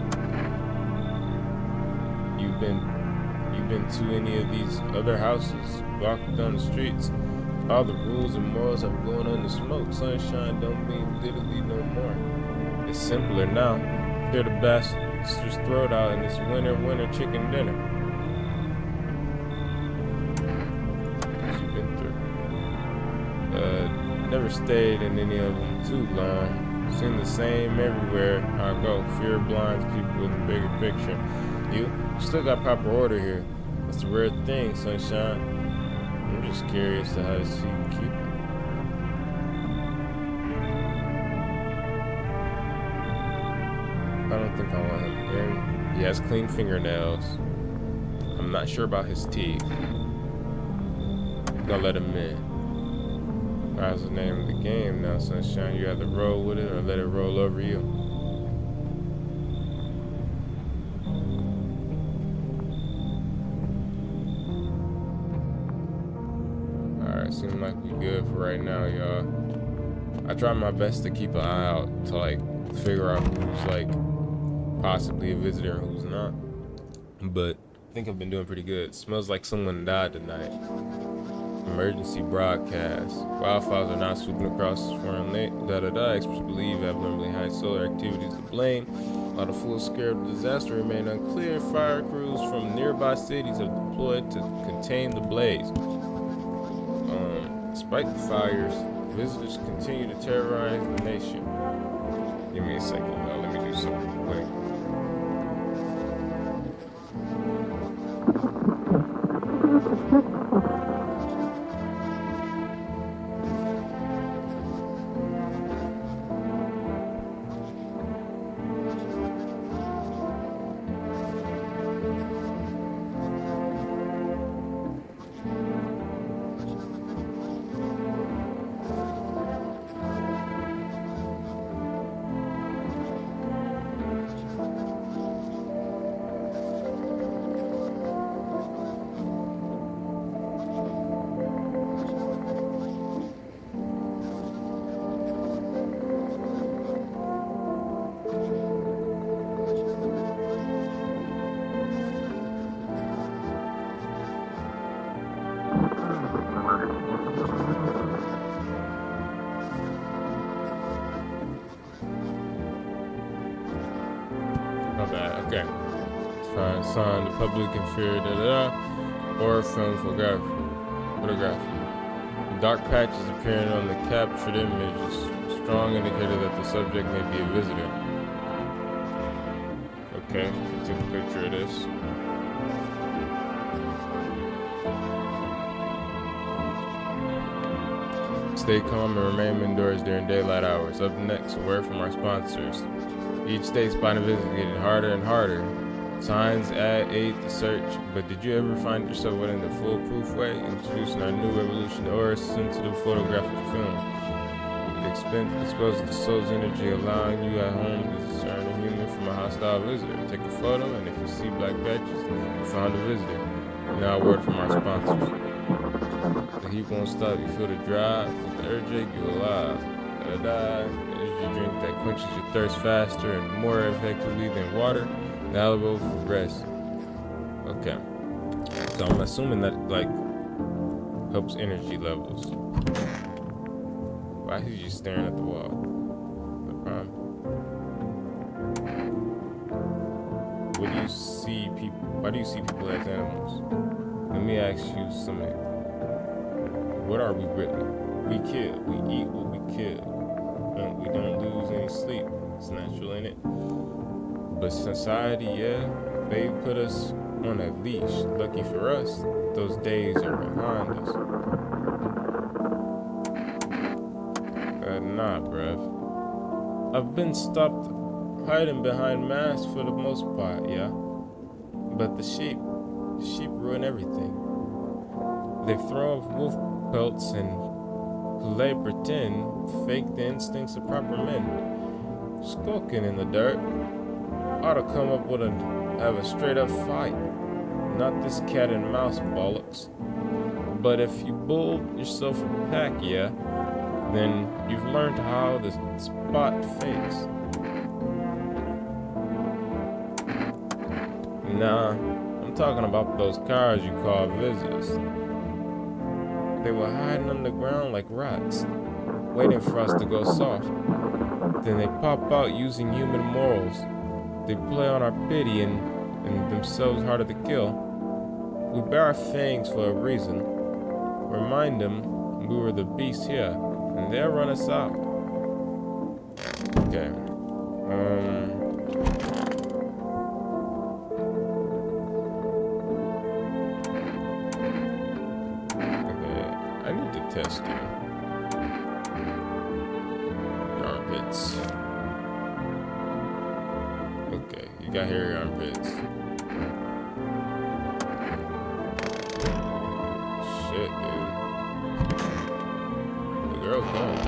You've been to any of these other houses, walking down the streets? All the rules and morals are going under smoke. Sunshine don't mean literally no more. It's simpler now. Tear the bastard's throat out in this winter chicken dinner. What you been through? Never stayed in any of them too long. Seen the same everywhere I go. Fear blinds people in the bigger picture. You still got proper order here. That's a rare thing, Sunshine. I'm just curious to how to see you keep it. I don't think I want him in. He has clean fingernails. I'm not sure about his teeth. I'm gonna let him in. That's the name of the game now, sunshine. You either roll with it or let it roll over you. Alright, seems like we good for right now, y'all. I try my best to keep an eye out to like figure out who's like possibly a visitor and who's not. But I think I've been doing pretty good. Smells like someone died tonight. Emergency broadcast. Wildfires are not sweeping across foreign lake. Experts believe abnormally high solar activity is to blame. While the full scale of the disaster remain unclear, fire crews from nearby cities have deployed to contain the blaze. Despite the fires, visitors continue to terrorize the nation. Give me a second, y'all. Let me do something quick. Okay. Fine. Sign the public in fear. Horror film photography. Dark patches appearing on the captured images. Strong indicator that the subject may be a visitor. Okay. Took a picture of this. Stay calm and remain indoors during daylight hours. Up next, a word from our sponsors. Each day, spotting visitors is getting harder and harder. Signs aid the search, but did you ever find yourself in a foolproof way? Introducing our new Revolution Aura sensitive photographic film. It exposes the soul's energy, allowing you at home to discern a human from a hostile visitor. Take a photo, and if you see black patches, you found a visitor. Now, a word from our sponsors. The heat won't stop. You feel the drive. With the Urjig, you alive. Energy drink that quenches your thirst faster and more effectively than water. Valuable for rest. Okay. So I'm assuming that like helps energy levels. Why is he just staring at the wall? No problem. What do you see people? Why do you see people as animals? Let me ask you something. What are we really? We kill. We eat what we kill. And we don't lose any sleep. It's natural, ain't it? But society, yeah, they put us on a leash. Lucky for us, those days are behind us. Nah, bruv. I've been stopped hiding behind masks for the most part, yeah. But the sheep ruin everything. They throw off wolf pelts and play pretend, fake the instincts of proper men. Skulking in the dirt. Ought to come up with have a straight up fight. Not this cat and mouse bollocks. But if you build yourself a pack, yeah, then you've learned how to spot fakes. Nah, I'm talking about those cars you call visitors. They were hiding underground like rats, waiting for us to go soft. Then they pop out using human morals. They play on our pity and themselves harder to kill. We bear our fangs for a reason. Remind them we were the beast here, and they'll run us out. Okay. Okay. I need to test you. Your armpits. Okay, you got hairy armpits. Shit, dude. The girl going?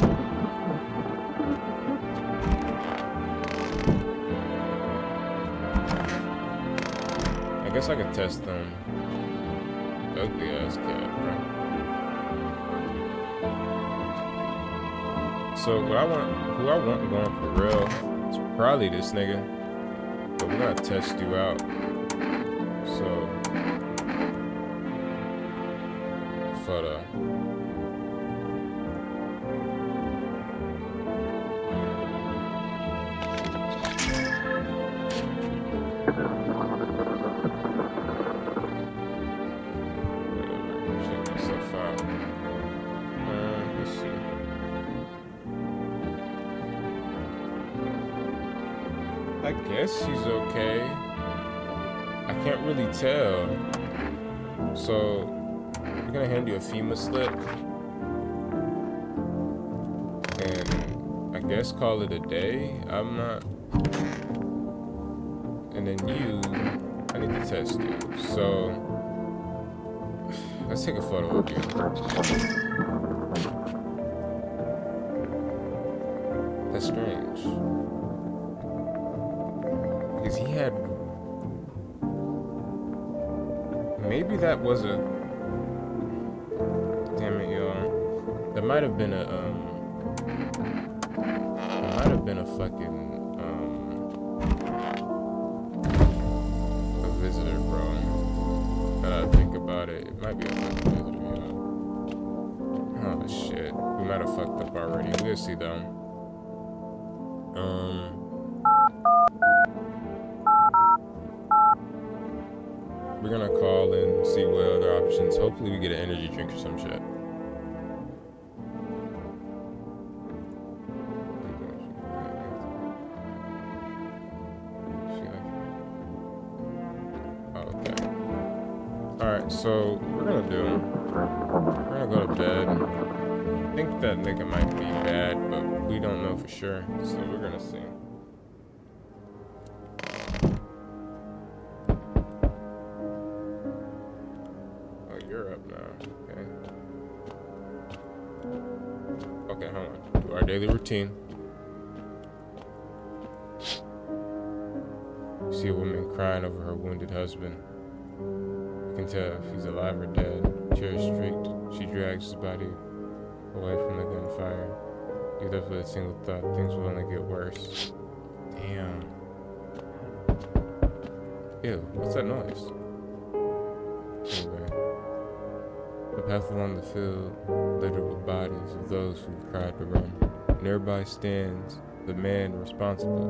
I guess I could test them. Ugly ass cat, right? So who I want going for real, it's probably this nigga. But we're gonna test you out. So photo. Check myself out. Let's see. I guess she's okay. I can't really tell. So we're gonna hand you a FEMA slip and I guess call it a day. I'm not. And then I need to test you. So let's take a photo of you. That's strange. Because he had. Maybe that was a. Damn it, y'all. There might have been a fucking a visitor, bro. Now that I think about it, it might be a fucking visitor, you know. Oh shit. We might have fucked up already. We'll see though. We're gonna call and see what other options. Hopefully we get an energy drink or some shit. Okay. Alright, so we're gonna go to bed. I think that nigga might be bad, but we don't know for sure. So we're gonna see. You're up now, okay. Okay, hold on. Do our daily routine. You see a woman crying over her wounded husband. You can tell if he's alive or dead. Tears streaked, she drags his body away from the gunfire. You left with a single thought, things will only get worse. Damn. Ew, what's that noise? Anyway. The path along the field littered with bodies of those who tried to run. Nearby stands the man responsible.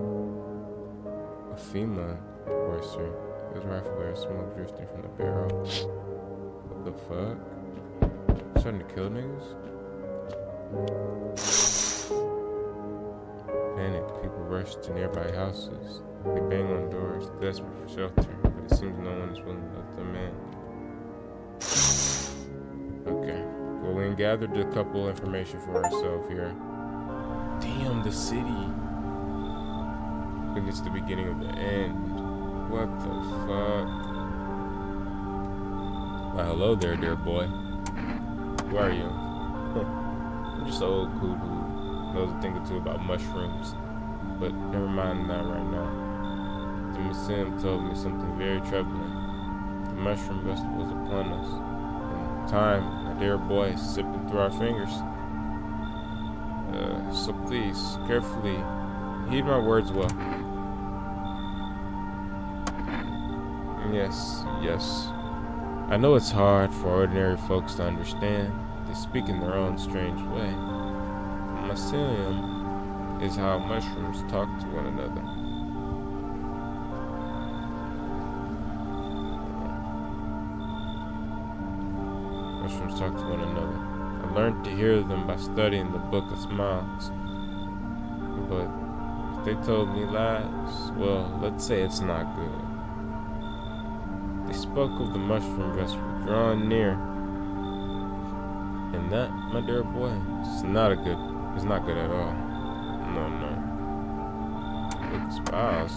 A FEMA enforcer. His rifle bears smoke drifting from the barrel. What the fuck? Starting to kill niggas? Panicked, people rush to nearby houses. They bang on doors, desperate for shelter, but it seems no one is willing to let them in. Okay. Well, we gathered a couple information for ourselves here. Damn, the city. I think it's the beginning of the end. What the fuck? Well, hello there, dear boy. Who are you? I'm just an old coot who knows a thing or two about mushrooms. But never mind that right now. The museum told me something very troubling. The mushroom festival is upon us. Time, my dear boy, sipping through our fingers. So please, carefully, heed my words well. Yes. I know it's hard for ordinary folks to understand. They speak in their own strange way. The mycelium is how mushrooms talk to one another. Mushrooms talk to one another. I learned to hear them by studying the Book of Smiles. But if they told me lies, well, let's say it's not good. They spoke of the mushroom festival drawing near. And that, my dear boy, it's not good at all. No. Book of Smiles,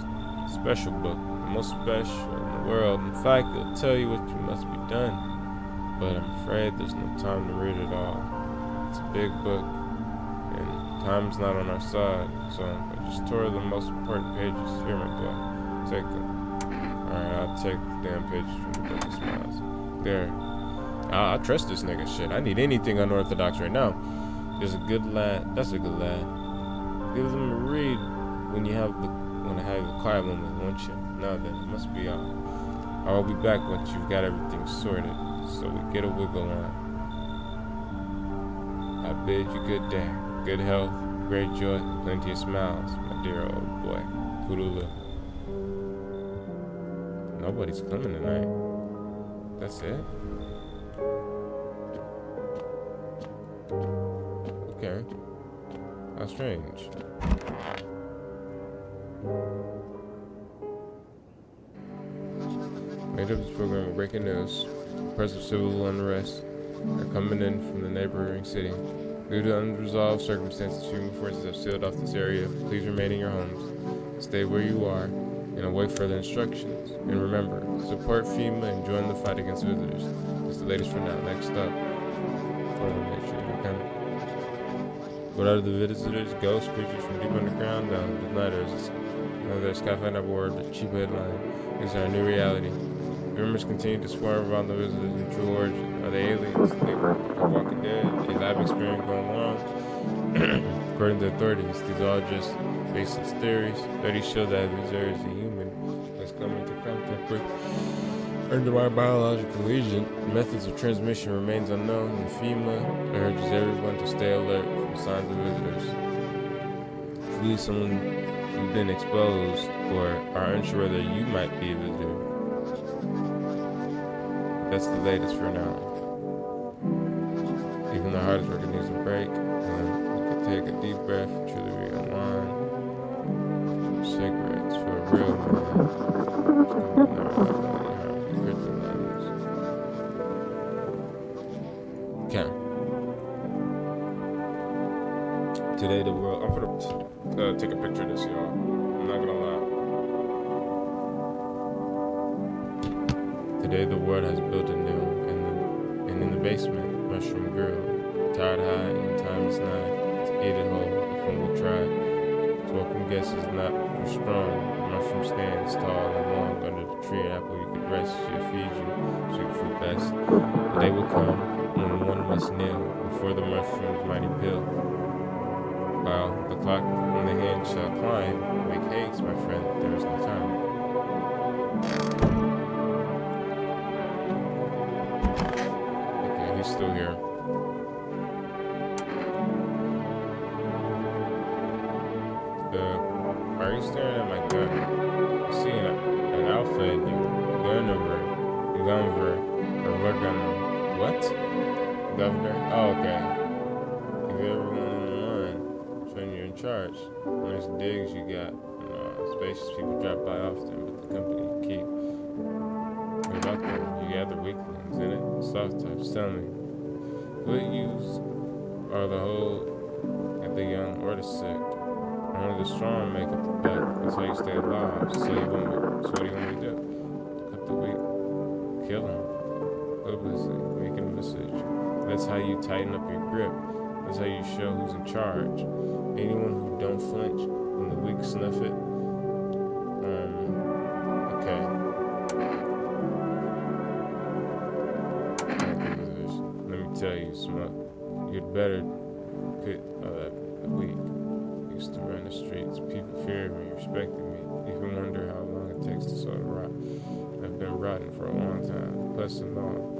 special book, the most special in the world. In fact, it'll tell you what you must be done. But I'm afraid there's no time to read it all. It's a big book. Time's not on our side, so I just tore the most important pages. Here, my boy. Take them. Alright, I'll take the damn pages from the Book of Smiles. There. I trust this nigga shit. I need anything unorthodox right now. There's a good lad. That's a good lad. Give them a read when you have the quiet moment, won't you? Now then, it must be out. I'll be back once you've got everything sorted, so we get a wiggle on. I bid you good day, good health, great joy, and plenty of smiles, my dear old boy. Poodaloo. Nobody's coming tonight. That's it? Okay. How strange. Made up this program with breaking news. Reports of civil unrest are coming in from the neighboring city. Due to unresolved circumstances, human forces have sealed off this area. Please remain in your homes. Stay where you are and await further instructions. And remember, support FEMA and join the fight against visitors. That's the latest for now. Next up, okay. What are the visitors? Ghosts, creatures from deep underground? No, deniers. Another Skyfinder aboard, the cheap headline. This is our new reality. Rumors continue to swarm around the visitors in true origin. Are they aliens? They are Walking Dead? A lab experiment going wrong? According to authorities, these are all just baseless theories. Studies show that if there is a human that's come into contact with under my biological agent, methods of transmission remains unknown, and FEMA urges everyone to stay alert for signs of visitors. If you someone who's been exposed or are unsure whether you might be a visitor, that's the latest for now. Even the hardest worker needs a break, and you can take a deep breath and truly realign. Cigarettes for a real man. Okay. Today the world. I'm gonna take a picture of this, y'all. I'm not gonna lie. Today the world has built anew, and in the basement, mushroom grill. Tired high, and time is nigh to eat it whole. If one will try, its welcome guest is not for strong. The mushroom stands tall and long under the tree. An apple you could rest, she'll feed you. Sweet fruit best. The day will come when one must kneel before the mushroom's mighty pill. While the clock on the hand shall climb, make haste, my friend, there is no time. Okay, he's still here. Are you staring at my gun? I'm seeing an alpha in you. Gunner. What? Governor? Oh, okay. If you ever went on the line, when you're in charge, nice digs you got. Spacious people drop by often, but the company you keep. What about them? You gather weaklings in it? Soft types, tell me. What use are the whole at the young or the sick? Only the strong make up the back. That's how you stay alive. So what do you want me to do? Cut the weak. Kill them. Hopelessly. Making a message. That's how you tighten up your grip. That's how you show who's in charge. Anyone who don't flinch when the weak snuff it. Okay. Let me tell you, Smuck. You'd better pit the weak. Used to run the streets. People feared me, respected me. Even wonder how long it takes to sort of rot. I've been rotting for a long time. Plus and all.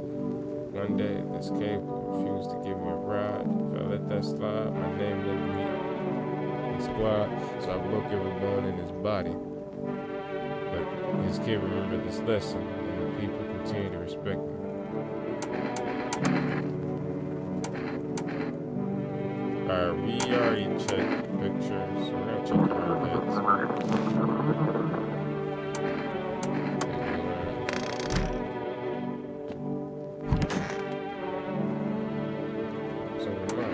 One day, this cable refused to give me a ride. If I let that slide, my name wouldn't be in squad. So I broke every bone in his body. But his kid remembered this lesson, and the people continue to respect me. Alright, we already checked pictures, so we're gonna check our heads. So we're not.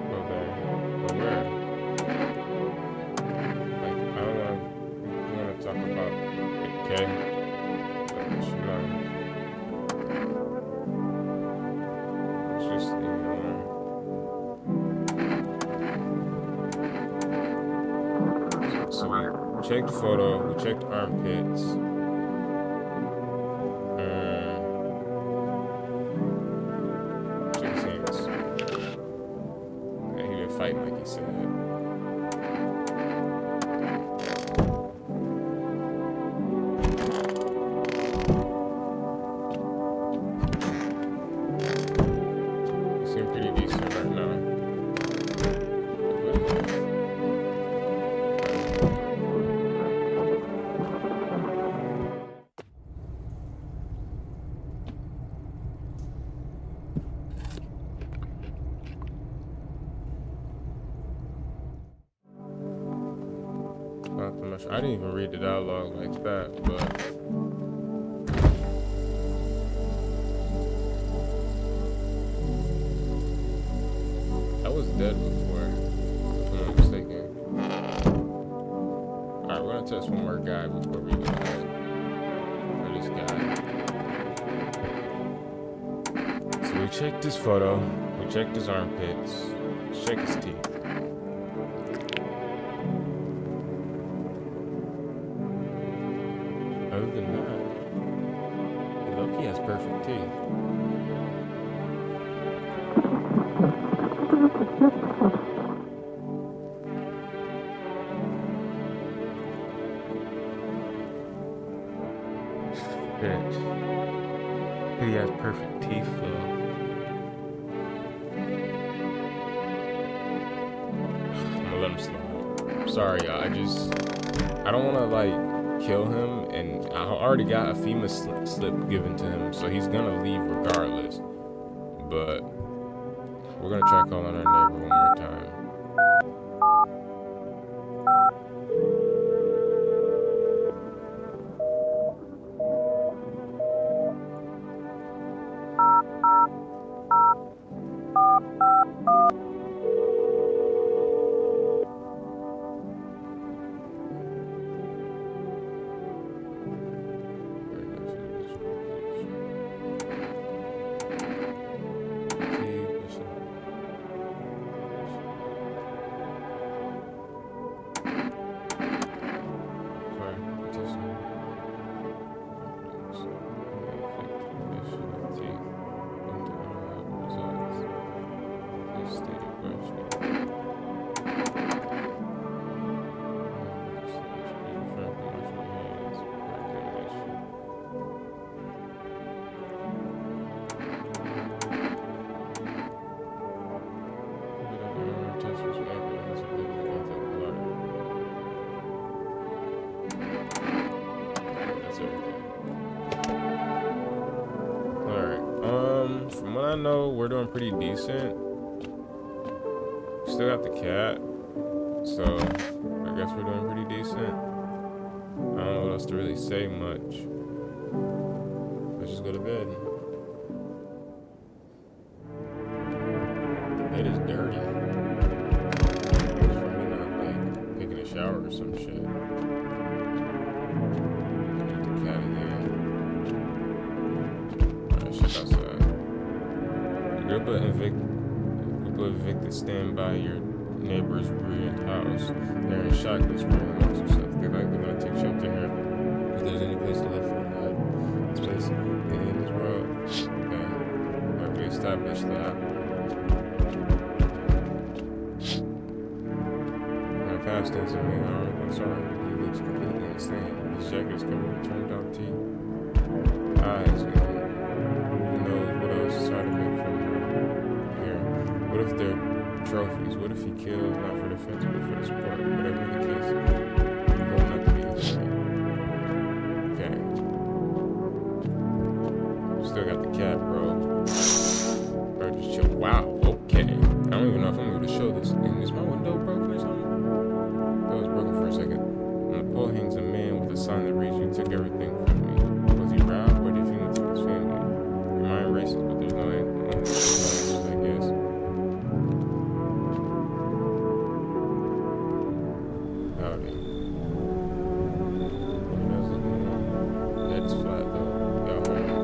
But where? Like, I don't wanna talk about it, okay? But you know. It's just, checked photo. We checked armpits. Check his hands. Yeah, he been fighting like he said. Seem pretty decent right now. I didn't even read the dialogue like that, but I was dead before, if I'm not mistaken. Alright, we're gonna test one more guy before we do that. Or this guy. So we checked his photo, we checked his armpits, let's check his teeth. Other than that, Loki has perfect teeth. Shit. He has perfect teeth though. I'm gonna let him slide. Sorry, y'all. I don't wanna like kill him, and I already got a FEMA slip given to him, so he's gonna leave regardless. But we're gonna try calling our neighbor one more time. From what I know, we're doing pretty decent. Still got the cat, so I guess we're doing pretty decent. I don't know what else to really say much. Let's just go to bed. The bed is dirty. It's probably not like taking a shower or some shit. Get the cat again. Alright, shit outside. Group of evicted stand by your neighbor's ruined house. They're in shock this morning amongst themselves. They're likely going to take shelter here. If there's any place to live for the night, this place in this world. Okay. Like we established that. My past stands in me. I'm sorry. He looks completely insane. His jacket is covered with turned out teeth. Eyes. Who knows what else is hard to make from here. What if they're trophies? What if he kills not for defense but for the sport? Whatever the case, you hope not to be his enemy. Okay. Still got the cat, bro. Bro, just chill. Wow, okay. I don't even know if I'm able to show this. And is my window broken or something? That was broken for a second. On the pole hangs a man with a sign that reads, "You took everything from me." Was he robbed or did he take his family? Your mind races, but there's no answers, I guess. Howdy. Head's flat though. Got home.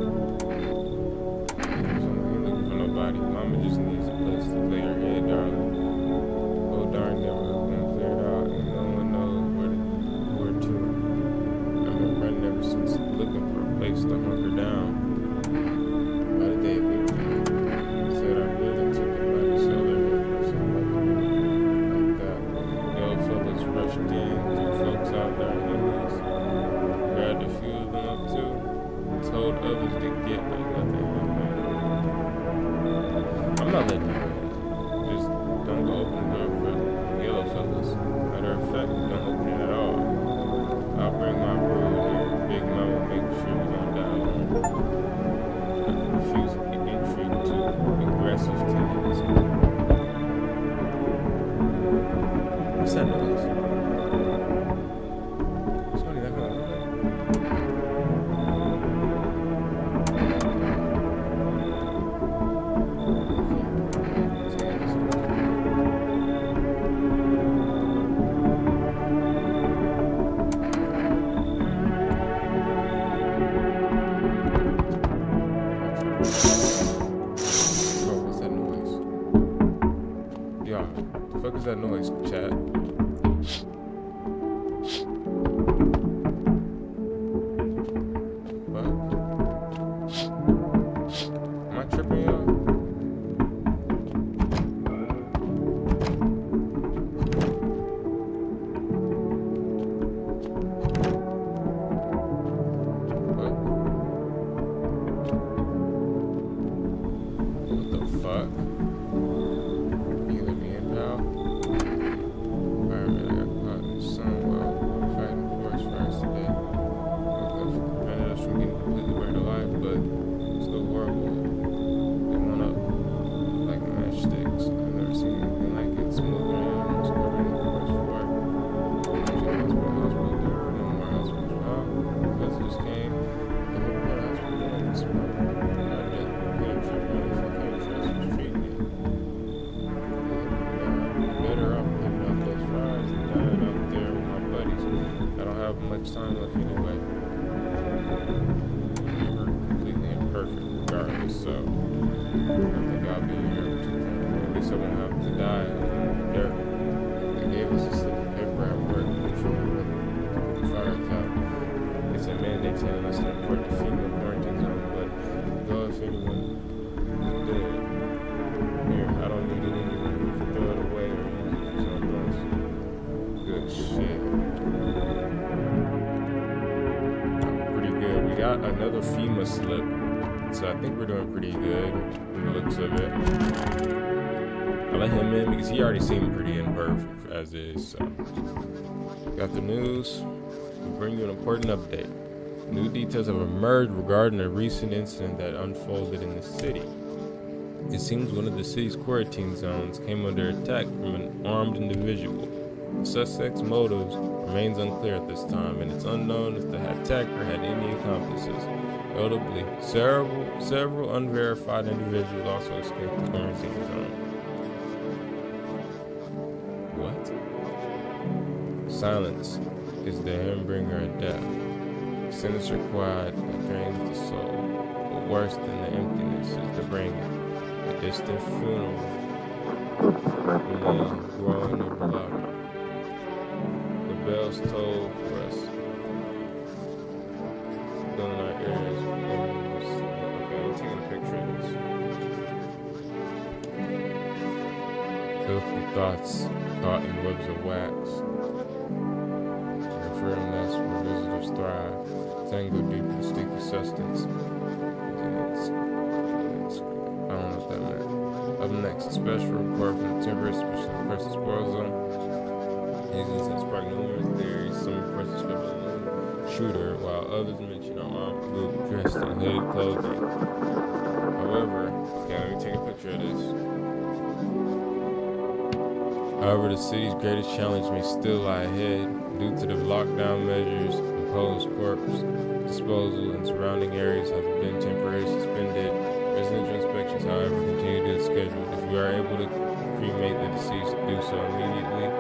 looking for a place to hunker down. By the day, we said our building took it by the cellar or something like that. The old fellas rushed in, two folks out there in Indies, grabbed a few of them up too, told others to get like nothing happened. I'm not letting you in. Just don't go open the door for the yellow fellas. Matter of fact, don't open it at all. I'll bring my brood here. Big Mama make sure we don't die alone. I refuse entry to aggressive tenants. What's that noise? Somebody that going on there? What the fuck is that noise, chat? What? Am I tripping, y'all? What the fuck? Much time left anyway. We were completely imperfect regardless, so I think I'll be here too long. At least I won't have to die in the dirt. They gave us a slip of paper at work from the fire top. It's a mandate telling us to report the female quarantine zone, but go if anyone is dead. Here, I don't need it anyway. You can throw it away or use it for something else. Good shit. We got another FEMA slip, so I think we're doing pretty good from the looks of it. I let him in because he already seemed pretty imperfect as is. So, got the news. We bring you an important update. New details have emerged regarding a recent incident that unfolded in the city. It seems one of the city's quarantine zones came under attack from an armed individual. The suspect's motives remains unclear at this time, and it's unknown if the attacker had any accomplices. Notably, several unverified individuals also escaped the quarantine zone. What? Silence is the handbringer of death. Sentence required that drains the soul, but worse than the emptiness is the bringing. A distant funeral, and growing overlapping. Bells toll for us. Still in our ears. Okay, I'm taking a picture of this. Filthy thoughts caught in webs of wax. A fertile nest where visitors thrive. Tango deep in sticky substance. I don't know what that meant. Up next, a special report from the temporary special persons spoil zone. Agents have sparked numerous theories. Some reports describe a lone shooter, while others mention an armed group dressed in hooded clothing. However, okay, let me take a picture of this. However, the city's greatest challenge may still lie ahead due to the lockdown measures imposed. Corpse disposal in surrounding areas have been temporarily suspended. Residential inspections, however, continue to be scheduled. If you are able to cremate the deceased, do so immediately.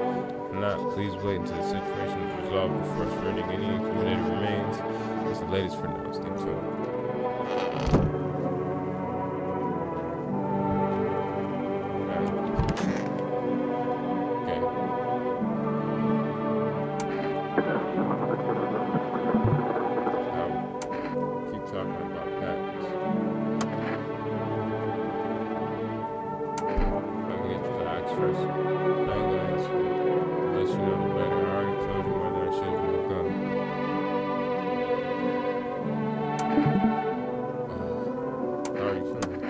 If not, please wait until the situation is resolved before surrendering any incriminated remains. It's the latest for now. Stay tuned. first. I ain't gonna answer it. Unless you know the better. I already told you whether I should or go. How are you feeling?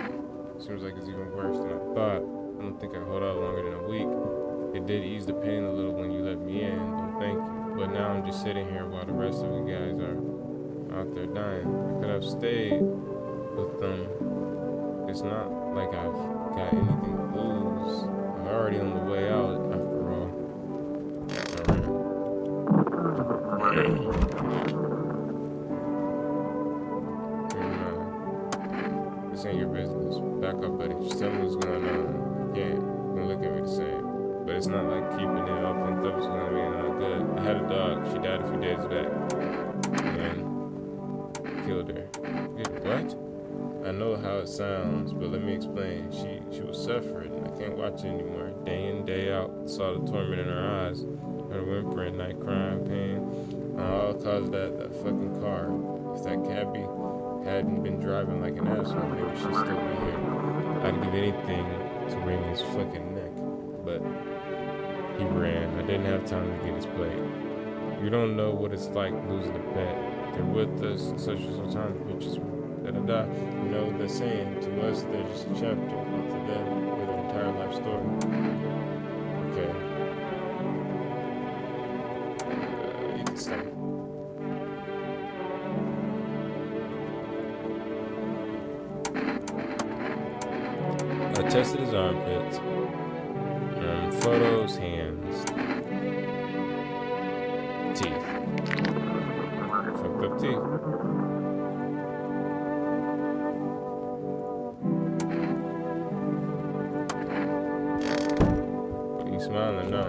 Seems like it's even worse than I thought. I don't think I hold out longer than a week. It did ease the pain a little when you let me in, though thank you. But now I'm just sitting here while the rest of the guys are out there dying. I could have stayed with them. It's not like I've got anything to lose. I'm already on the way out, after all. This ain't your business. Back up, buddy. Just tell me what's going on. Yeah, don't look at me the same. But it's not like keeping it all pent up is gonna be not good. I had a dog. She died a few days back. And killed her. Wait, what? I know how it sounds, but let me explain. She was suffering. I can't watch it anymore. Day in, day out. Saw the torment in her eyes. Her whimpering, night crying, pain. All caused that fucking car. If that cabbie hadn't been driving like an asshole, maybe she'd still be here. I'd give anything to wring his fucking neck. But he ran. I didn't have time to get his plate. You don't know what it's like losing a pet. They're with us such and such time, bitches. Da-da-da. You know the saying, to us they're just a chapter, but to them they're their entire life story. Okay. You can stay. I tested his armpits, photos, hands, teeth. Fucked up teeth. Smiling now, so.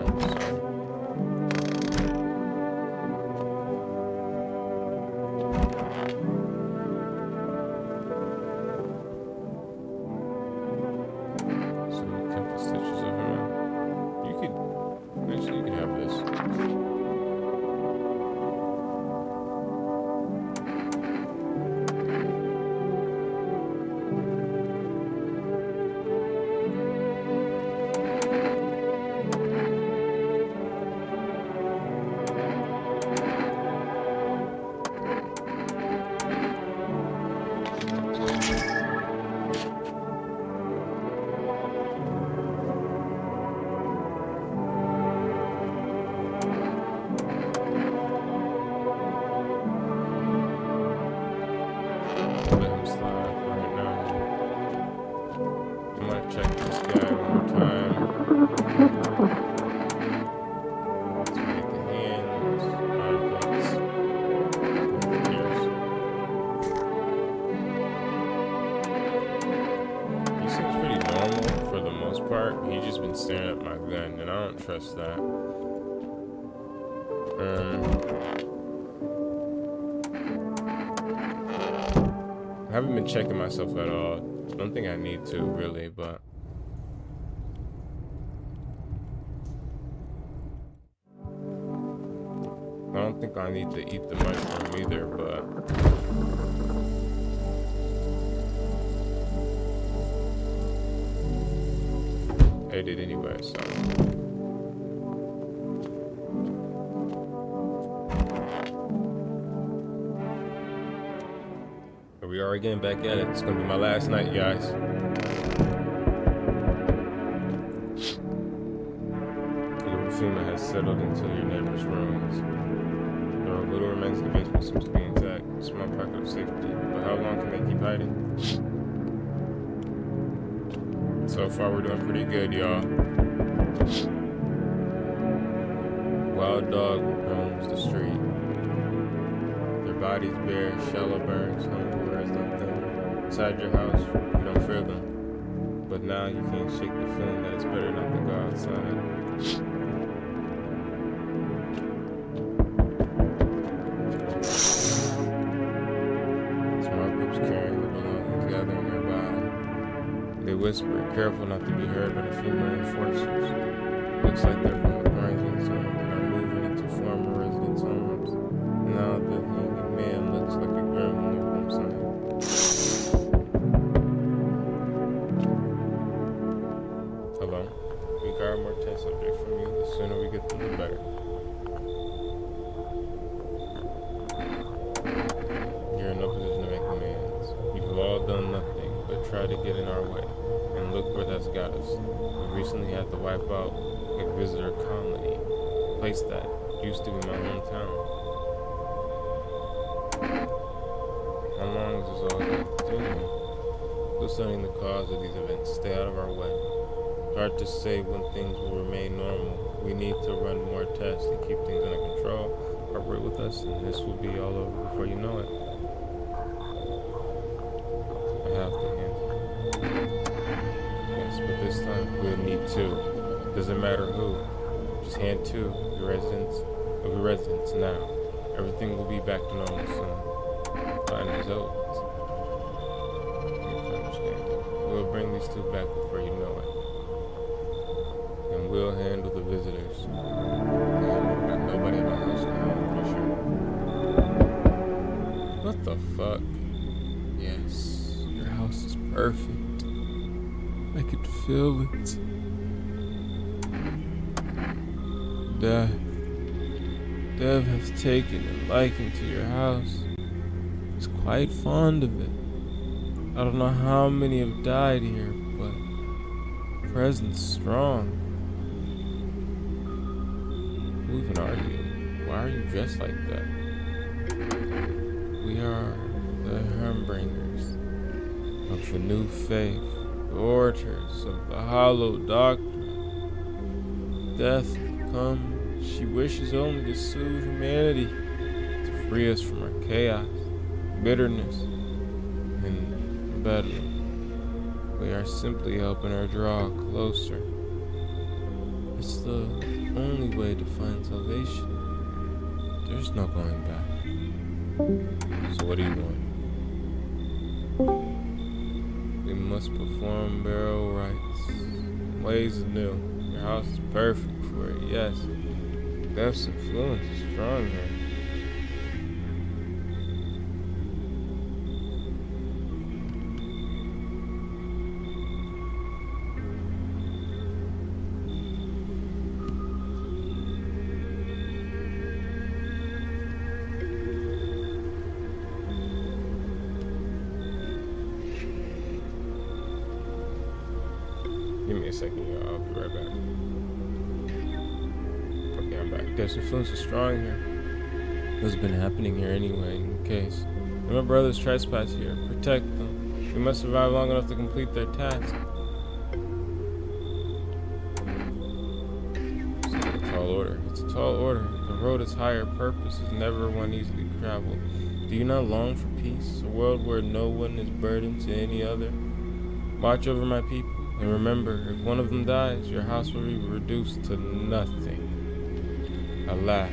So you kept the stitches of him. You could, actually, you could have this. He just been staring at my gun, and I don't trust that. I haven't been checking myself at all. I don't think I need to, really, but I don't think I need to eat the mushroom either, but I did anyway, so. Here we are again, back at it. It's gonna be my last night, guys. Your FEMA has settled into your neighbor's ruins. There are little remains in the basement, seems to be intact. Small pocket of safety. But how long can they keep hiding? So far, we're doing pretty good, y'all. Wild dog roams the street. Their bodies bear shallow burns, hungry as them. Inside your house, you don't fear them. But now you can't shake the feeling that it's better not to go outside. Small groups carrying the belongings gathering nearby. They whisper, careful not to be heard by the female enforcers. Looks like they're from the quarantine zone and are moving into former residents' homes. Now the hanging man looks like a gremlin of some sign. Hello? We got tried to get in our way, and look where that's got us. We recently had to wipe out a visitor colony, a place that used to be my hometown. How long is this all going to continue? Still studying the cause of these events. Stay out of our way. Hard to say when things will remain normal. We need to run more tests and keep things under control. Cooperate with us, and this will be all over before you know it. I have to answer. Yes, but this time we'll need two. Doesn't matter who. Just hand two of your residents now. Everything will be back to normal soon. Find his oath. We'll bring these two back before you know it. And we'll handle the visitors. I've got nobody in my house now, I'm pretty sure. What the fuck? Yes, your house is perfect. I could feel it. Dev has taken a liking to your house. He's quite fond of it. I don't know how many have died here, but presence strong. Who even are you? Why are you dressed like that? We are the Hermbringers of the new faith, the orators of the hollow doctrine. Death will come. She wishes only to soothe humanity, to free us from our chaos, bitterness, and bedlam. We are simply helping her draw closer. It's the only way to find salvation. There's no going back. So what do you want? We must perform burial rites. Ways anew. Your house is perfect for it, yes. Death's influence is strong here. Give me a second, y'all. I'll be right back. Okay, I'm back. Death's influence is strong here. What's been happening here anyway, in case? And my brothers trespass here. Protect them. We must survive long enough to complete their task. It's a tall order. It's a tall order. The road is higher. Purpose is never one easily traveled. Do you not long for peace? A world where no one is burdened to any other? Watch over my people. And remember, if one of them dies, your house will be reduced to nothing. Alas,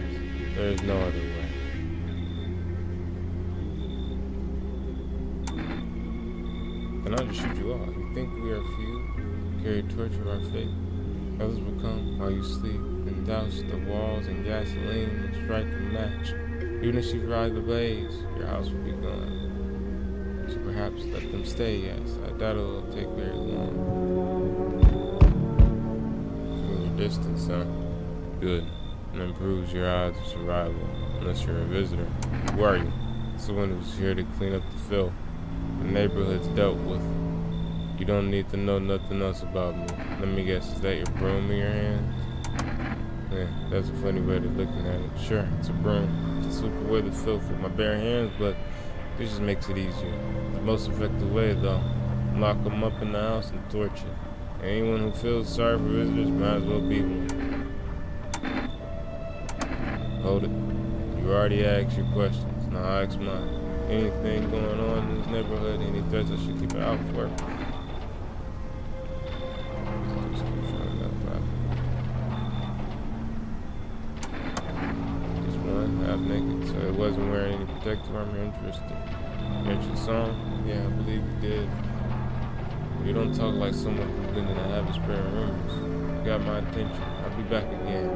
there is no other way. Then I'll just shoot you off. You think we are few? Carry a torch of our faith. Others will come while you sleep and douse the walls in gasoline and strike a match. Even if you ride the blaze, your house will be gone. So perhaps let them stay, yes. I doubt it will take very long. Move your distance, huh? Good. And improves your odds of survival, unless you're a visitor. Who are you? Someone who's here to clean up the filth the neighborhood's dealt with. You don't need to know nothing else about me. Let me guess, is that your broom in your hands? Yeah, that's a funny way of looking at it. Sure, it's a broom. To sweep away the filth with my bare hands, but this just makes it easier. The most effective way, though, lock them up in the house and torch it. Anyone who feels sorry for visitors might as well be one. Hold it. You already asked your questions. Now I ask mine. Anything going on in this neighborhood, any threats I should keep an eye out for? Just one, half naked, so it wasn't wearing any protective armor. Interesting. Mentioned song? Yeah, I believe you did. You don't talk like someone who's been in the habit of spreading rumors. You got my attention. I'll be back again.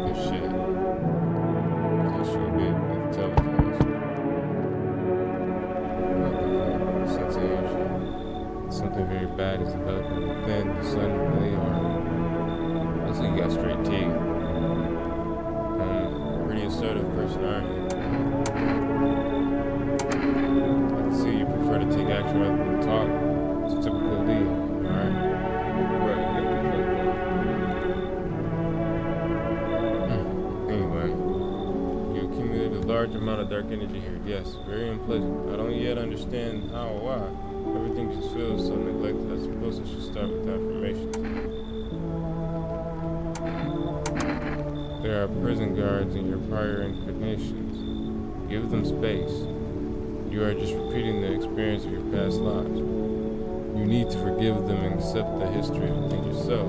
Good shit. I should be able to tell it. Something very bad is developing within the sun really hard. Looks like you got straight teeth. Pretty assertive person, aren't you? I can see you prefer to take action rather than talk. energy here. Yes, very unpleasant. I don't yet understand how or why. Everything just feels so neglected. I suppose I should start with affirmations. There are prison guards in your prior incarnations. Give them space. You are just repeating the experience of your past lives. You need to forgive them and accept the history within yourself.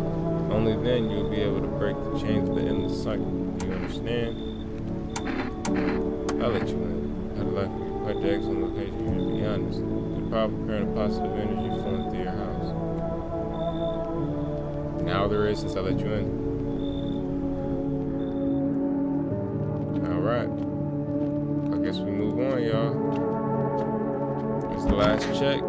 Only then you'll be able to break the chains of the endless cycle. Do you understand? I'll let you in. I'd like you. Quite the excellent location here, to be honest. The powerful current of positive energy flowing through your house. Now there is since I let you in. Alright. I guess we move on, y'all. It's the last check.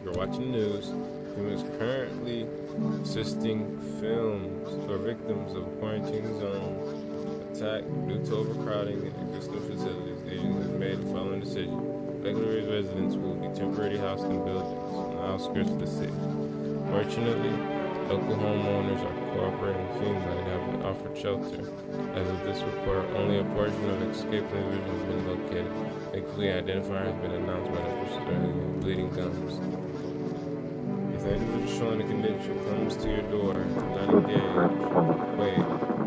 You're watching news. FEMA is currently assisting victims of quarantine zones attacked due to overcrowding in existing facilities. Agencies have made the following decision. Regular residents will be temporarily housed in buildings on the outskirts of the city. Fortunately, local homeowners are cooperating with FEMA and have been offered shelter. As of this report, only a portion of escaped individuals have been located. Thankfully, identifier has been announced by the officials earlier. Bleeding gums. If the individual showing the condition comes to your door, do not engage. Wait,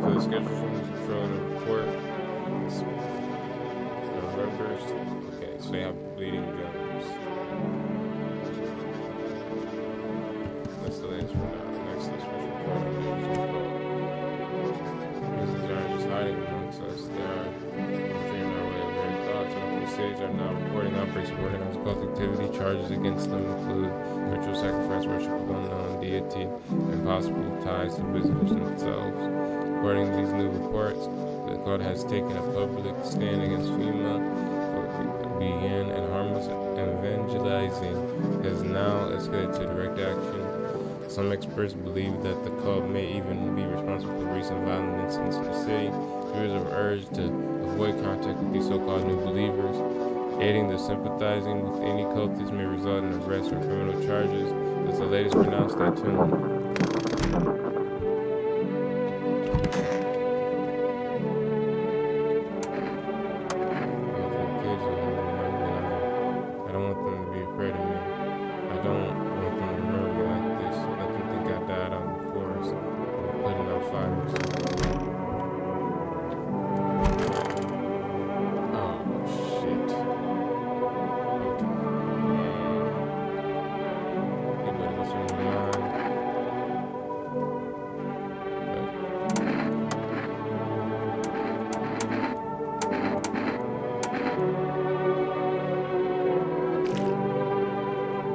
for the schedule from the control and report. Okay, so they have bleeding gums. That's the latest for now. Next, let's report on the visitors aren't just hiding amongst us. They are figuring our way of very thoughts. Multiple cities are now reporting outbreaks of organized cult activity. Charges against them include ritual sacrifice, worship of unknown deity, and possible ties to visitors themselves. According to these new reports, the cult has taken a public stand against FEMA, began and harmless evangelizing has now escalated to direct action. Some experts believe that the cult may even be responsible for recent violent incidents in the city. Viewers are urged to avoid contact with these so-called new believers. Aiding the sympathizing with any cultists may result in arrest or criminal charges. That's the latest pronounced. Stay tuned. I don't want them to be afraid of me. I don't want them to remember me like this. Let them think I died out in the forest or putting out fires. Oh, shit. Anybody what's on your mind?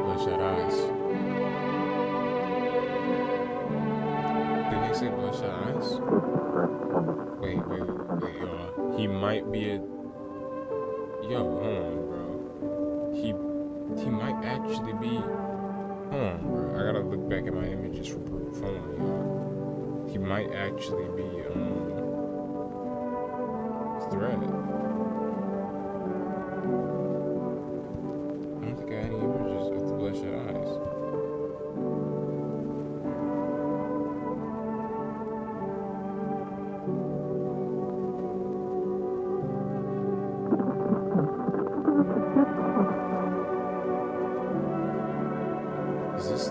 Bloodshot eyes. Did he say bloodshot eyes? Wait, y'all. He might be a... Yo, hold on, bro. He might actually be... Hold on, bro. I gotta look back at my images for proof. Hold on, y'all. He might actually be, threat. I don't think I had any images of the bloodshot eyes. Is this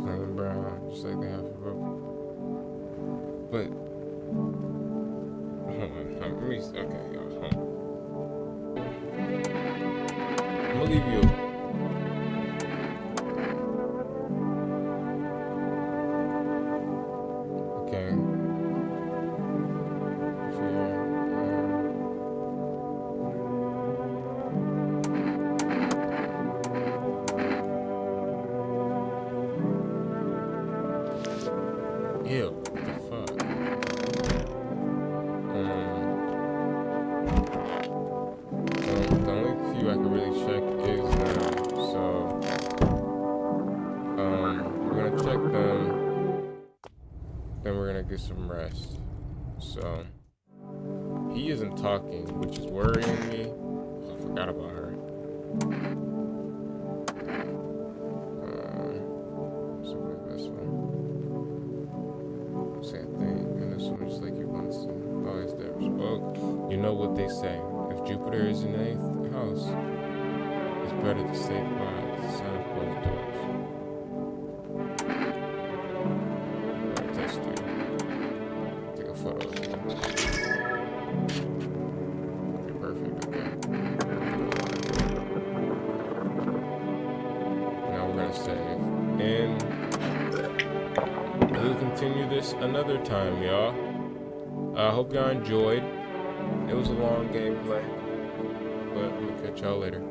plain brown, just like they have for purple? But hold on, let me. Okay, y'all, hold on. I'm gonna leave you alone. Okay. Ew, what the fuck? The only few I can really check is them. So, we're gonna check them. Then we're gonna get some rest. So, he isn't talking, which is worrying me. I forgot about her. So this one. You know what they say. If Jupiter is in the 8th house, it's better to stay quiet. It's a sign of closed doors. Alright, test three. Take a photo of you. Okay, perfect, okay. Now we're gonna save. And we'll continue this another time, y'all. I hope y'all enjoyed. It was a long gameplay, but I'm gonna catch y'all later.